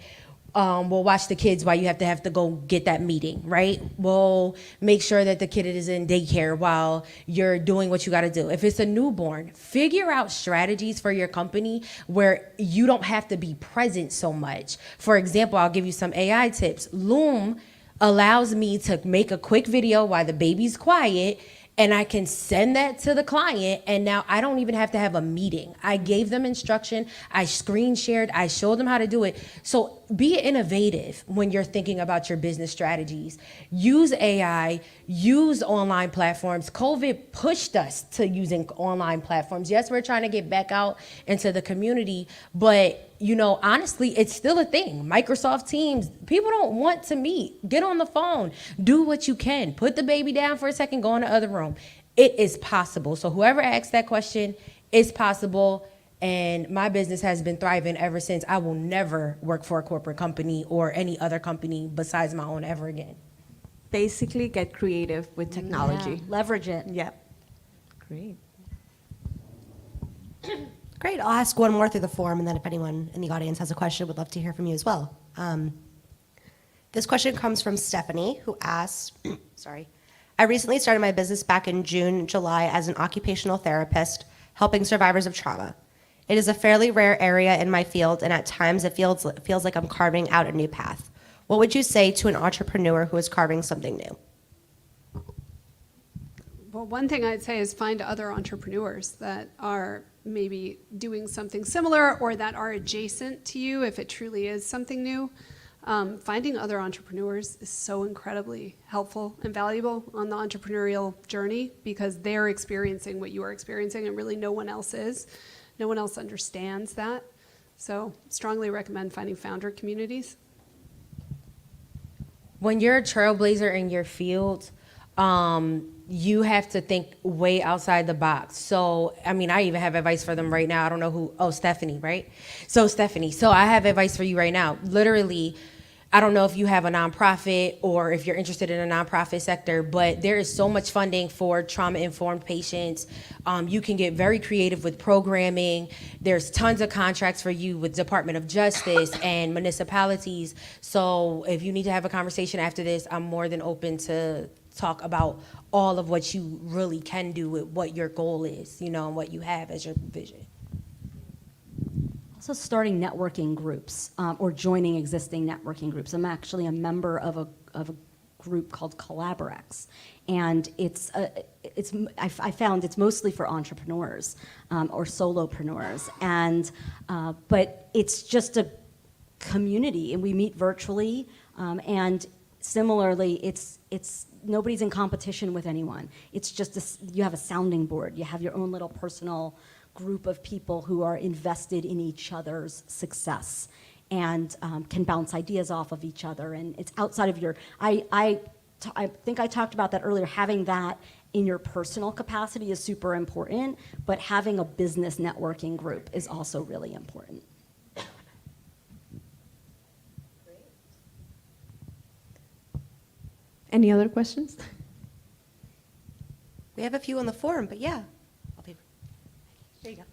We'll watch the kids while you have to go get that meeting, right? We'll make sure that the kid is in daycare while you're doing what you got to do. If it's a newborn, figure out strategies for your company where you don't have to be present so much. For example, I'll give you some AI tips. Loom allows me to make a quick video while the baby's quiet, and I can send that to the client, and now I don't even have to have a meeting. I gave them instruction, I screen shared, I showed them how to do it. So be innovative when you're thinking about your business strategies. Use AI, use online platforms. COVID pushed us to using online platforms. Yes, we're trying to get back out into the community, but you know, honestly, it's still a thing. Microsoft Teams, people don't want to meet. Get on the phone, do what you can. Put the baby down for a second, go in the other room. It is possible. So whoever asked that question, it's possible. And my business has been thriving ever since. I will never work for a corporate company or any other company besides my own ever again. Basically, get creative with technology. Yeah, leverage it. Yep. Great. Great. I'll ask one more through the form, and then if anyone in the audience has a question, would love to hear from you as well. This question comes from Stephanie, who asks, sorry, I recently started my business back in June, July as an occupational therapist, helping survivors of trauma. It is a fairly rare area in my field, and at times it feels like I'm carving out a new path. What would you say to an entrepreneur who is carving something new? Well, one thing I'd say is find other entrepreneurs that are maybe doing something similar or that are adjacent to you if it truly is something new. Finding other entrepreneurs is so incredibly helpful and valuable on the entrepreneurial journey because they're experiencing what you are experiencing and really no one else is. No one else understands that. So strongly recommend finding founder communities. When you're a trailblazer in your field, you have to think way outside the box. So, I mean, I even have advice for them right now. I don't know who, Stephanie, right? So Stephanie, I have advice for you right now. Literally, I don't know if you have a nonprofit or if you're interested in a nonprofit sector, but there is so much funding for trauma-informed patients. You can get very creative with programming. There's tons of contracts for you with Department of Justice and municipalities. So if you need to have a conversation after this, I'm more than open to talk about all of what you really can do with what your goal is, and what you have as your vision. Also starting networking groups or joining existing networking groups. I'm actually a member of a group called CoLab, and I found it's mostly for entrepreneurs or solopreneurs, and but it's just a community, and we meet virtually, and similarly, it's nobody's in competition with anyone. It's just you have a sounding board. You have your own little personal group of people who are invested in each other's success and can bounce ideas off of each other. And it's outside of your, I think I talked about that earlier, having that in your personal capacity is super important, but having a business networking group is also really important. Any other questions? We have a few on the forum, but yeah. There you go.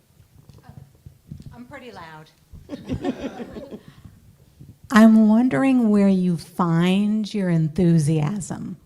I'm pretty loud. I'm wondering where you find your enthusiasm.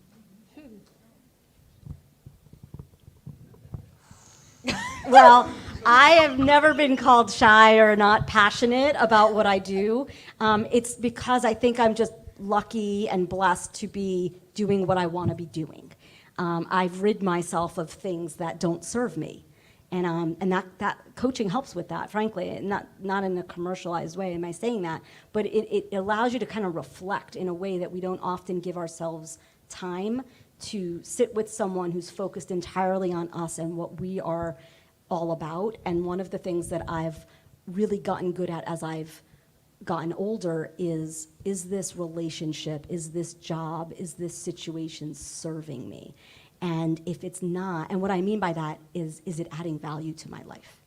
Well, I have never been called shy or not passionate about what I do. It's because I think I'm just lucky and blessed to be doing what I want to be doing. I've rid myself of things that don't serve me. And that coaching helps with that, frankly, not in a commercialized way, am I saying that, but it allows you to kind of reflect in a way that we don't often give ourselves time to sit with someone who's focused entirely on us and what we are all about. And one of the things that I've really gotten good at as I've gotten older is this relationship, is this job, is this situation serving me? And if it's not, and what I mean by that is it adding value to my life?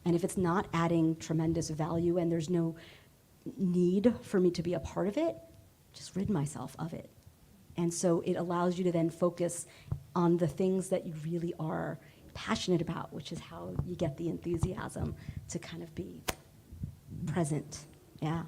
And if it's not adding tremendous value and there's no need for me to be a part of it, just rid myself of it. And so it allows you to then focus on the things that you really are passionate about, which is how you get the enthusiasm to kind of be present. Yeah.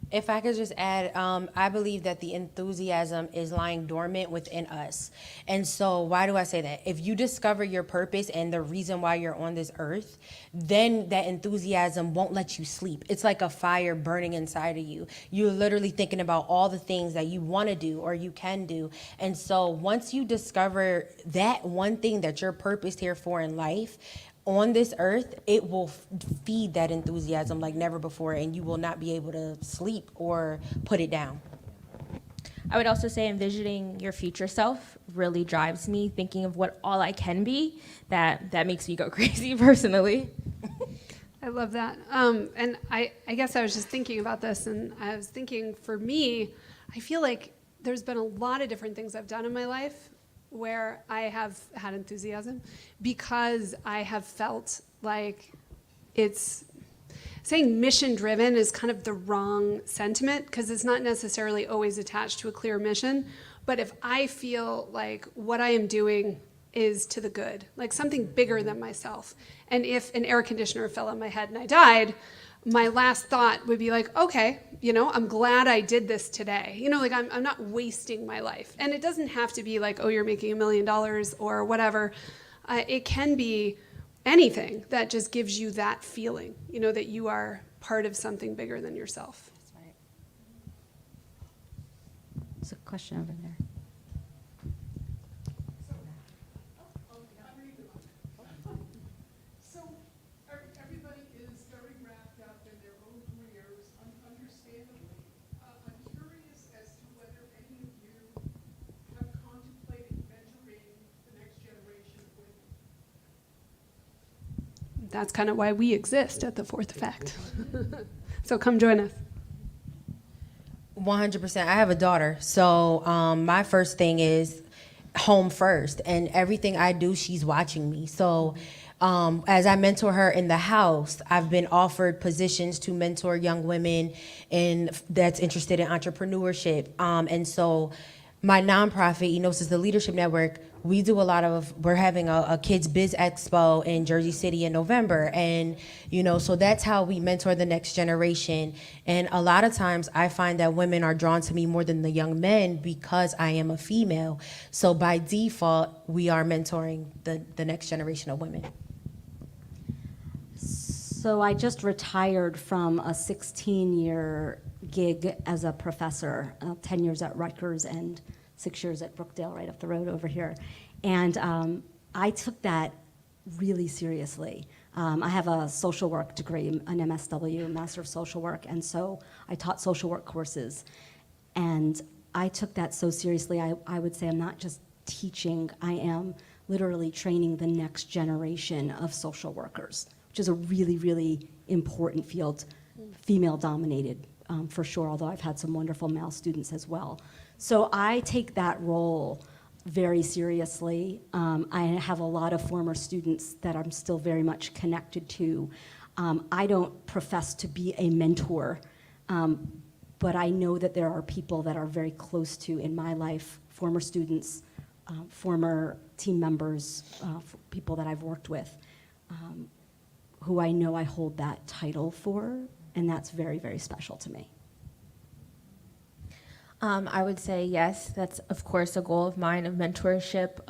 If I could just add, I believe that the enthusiasm is lying dormant within us. And so why do I say that? If you discover your purpose and the reason why you're on this earth, then that enthusiasm won't let you sleep. It's like a fire burning inside of you. You're literally thinking about all the things that you want to do or you can do. And so once you discover that one thing that you're purposed here for in life, on this earth, it will feed that enthusiasm like never before, and you will not be able to sleep or put it down. I would also say envisioning your future self really drives me, thinking of what all I can be. That makes me go crazy personally. I love that. And I guess I was just thinking about this, and I was thinking, for me, I feel like there's been a lot of different things I've done in my life where I have had enthusiasm because I have felt like it's saying mission driven is kind of the wrong sentiment, because it's not necessarily always attached to a clear mission. But if I feel like what I am doing is to the good, like something bigger than myself, and if an air conditioner fell on my head and I died, my last thought would be like, okay, I'm glad I did this today. Like I'm not wasting my life. And it doesn't have to be like, oh, you're making $1 million or whatever. It can be anything that just gives you that feeling, that you are part of something bigger than yourself. That's right. There's a question over there. That's kind of why we exist at the Fourth Effect. So come join us. 100%. I have a daughter. So my first thing is home first. And everything I do, she's watching me. So as I mentor her in the house, I've been offered positions to mentor young women that's interested in entrepreneurship. And so my nonprofit, Enosis the Leadership Network, we're having a kids biz expo in Jersey City in November. And, so that's how we mentor the next generation. And a lot of times I find that women are drawn to me more than the young men because I am a female. So by default, we are mentoring the next generation of women. So I just retired from a 16-year gig as a professor, 10 years at Rutgers and 6 years at Brookdale, right up the road over here. And I took that really seriously. I have a social work degree, an MSW, Master of Social Work, and so I taught social work courses. And I took that so seriously, I would say I'm not just teaching, I am literally training the next generation of social workers, which is a really, really important field, female-dominated for sure, although I've had some wonderful male students as well. So I take that role very seriously. I have a lot of former students that I'm still very much connected to. I don't profess to be a mentor, but I know that there are people that are very close to in my life, former students, former team members, people that I've worked with, who I know I hold that title for, and that's very, very special to me. I would say yes, that's of course a goal of mine, of mentorship,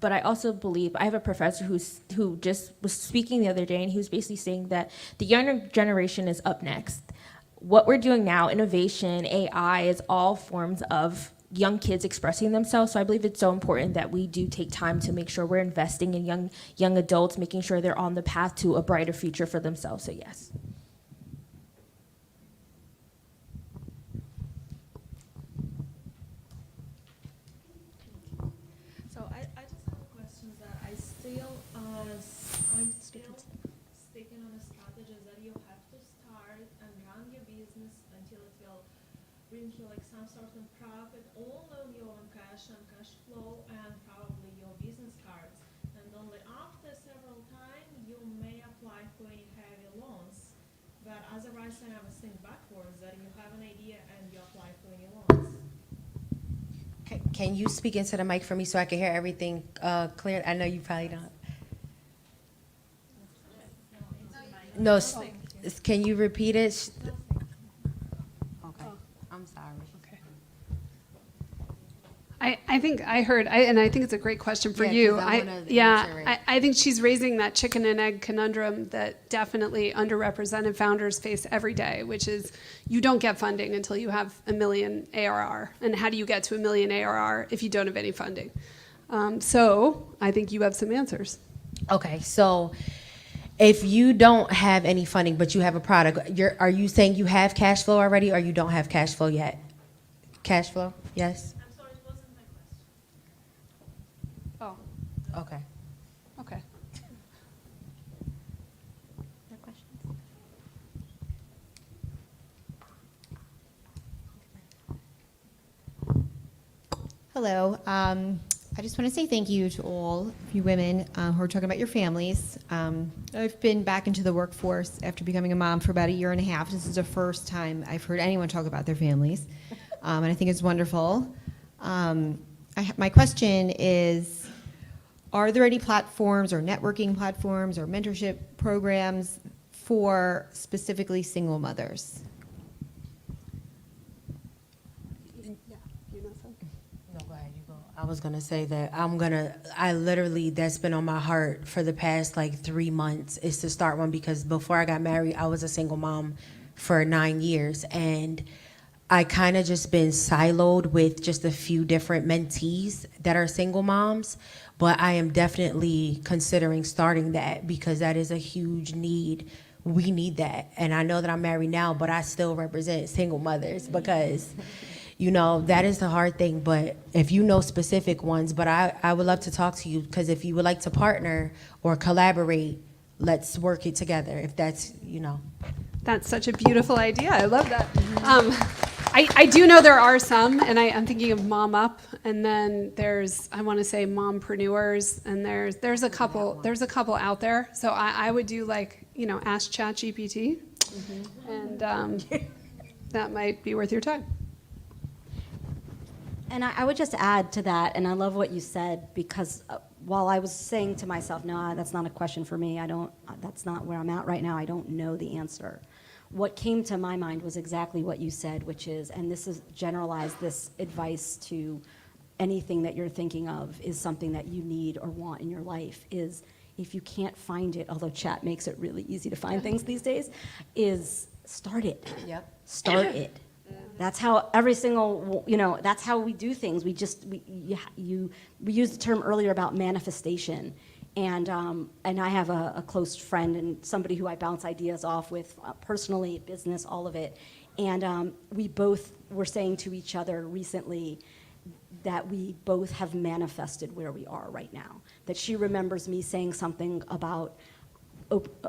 but I also believe, I have a professor who just was speaking the other day, and he was basically saying that the younger generation is up next. What we're doing now, innovation, AI, is all forms of young kids expressing themselves, so I believe it's so important that we do take time to make sure we're investing in young adults, making sure they're on the path to a brighter future for themselves, so yes. I'm still sticking on the strategies that you have to start and run your business until it will bring you like some sort of profit, all on your own cash and cash flow, and probably your business cards. And only after several times you may apply for any heavy loans. But otherwise, I never think backwards that you have an idea and you apply for any loans. Can you speak into the mic for me so I can hear everything clear? I know you probably don't. No, can you repeat it? Okay, I'm sorry. I think I heard, and I think it's a great question for Yeah, you. 'cause I wanna answer Yeah, it. I think she's raising that chicken and egg conundrum that definitely underrepresented founders face every day, which is you don't get funding until you have $1 million ARR. And how do you get to $1 million ARR if you don't have any funding? So I think you have some answers. Okay, so if you don't have any funding, but you have a product, are you saying you have cash flow already, or you don't have cash flow yet? Cash flow, yes? I'm sorry, it wasn't my question. Oh, Okay. okay. Other questions? Hello. I just want to say thank you to all of you women who are talking about your families. I've been back into the workforce after becoming a mom for about 1.5 years. This is the first time I've heard anyone talk about their families, and I think it's wonderful. My question is, are there any platforms or networking platforms or mentorship programs for specifically single mothers? No, go ahead, you go. I was gonna say that I literally, that's been on my heart for the past like 3 months, is to start one, because before I got married, I was a single mom for 9 years, and I kind of just been siloed with just a few different mentees that are single moms, but I am definitely considering starting that because that is a huge need. We need that. And I know that I'm married now, but I still represent single mothers because, you know, that is the hard thing. But if you know specific ones, but I would love to talk to you, because if you would like to partner or collaborate, let's work it together, if that's, you know. That's such a beautiful idea. I love that. I do know there are some, and I'm thinking of Mom Up, and then there's, I want to say, Mompreneurs, and there's a couple out there. So I would do, like, you know, ask ChatGPT, and that might be worth your time. And I would just add to that, and I love what you said, because while I was saying to myself, no, that's not a question for me, that's not where I'm at right now, I don't know the answer. What came to my mind was exactly what you said, which is, and this is generalized, this advice to anything that you're thinking of is something that you need or want in your life, is if you can't find it, although chat makes it really easy to find things these days, is start it. Yep. Start it. That's how every single, you know, that's how we do things. We used the term earlier about manifestation. And I have a close friend and somebody who I bounce ideas off with personally, business, all of it. And we both were saying to each other recently that we both have manifested where we are right now. That she remembers me saying something about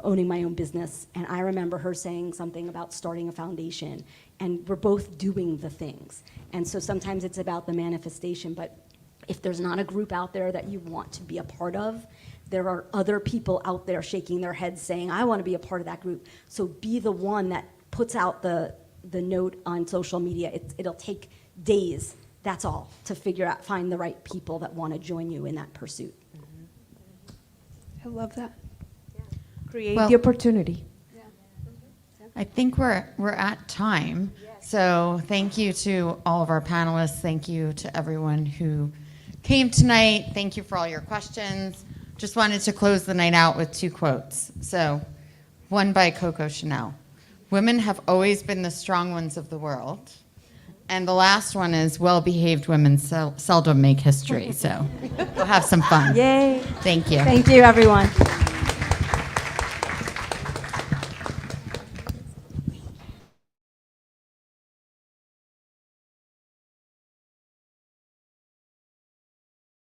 owning my own business, and I remember her saying something about starting a foundation, and we're both doing the things. And so sometimes it's about the manifestation, but if there's not a group out there that you want to be a part of, there are other people out there shaking their heads saying, I want to be a part of that group. So be the one that puts out the note on social media. It'll take days, that's all, to find the right people that want to join you in that pursuit. I love that. Create the opportunity. I think we're at time. So thank you to all of our panelists. Thank you to everyone who came tonight. Thank you for all your questions. Just wanted to close the night out with 2 quotes. So, one by Coco Chanel. Women have always been the strong ones of the world. And the last one is, well-behaved women seldom make history. So we'll have some fun. Yay. Thank you. Thank you, everyone.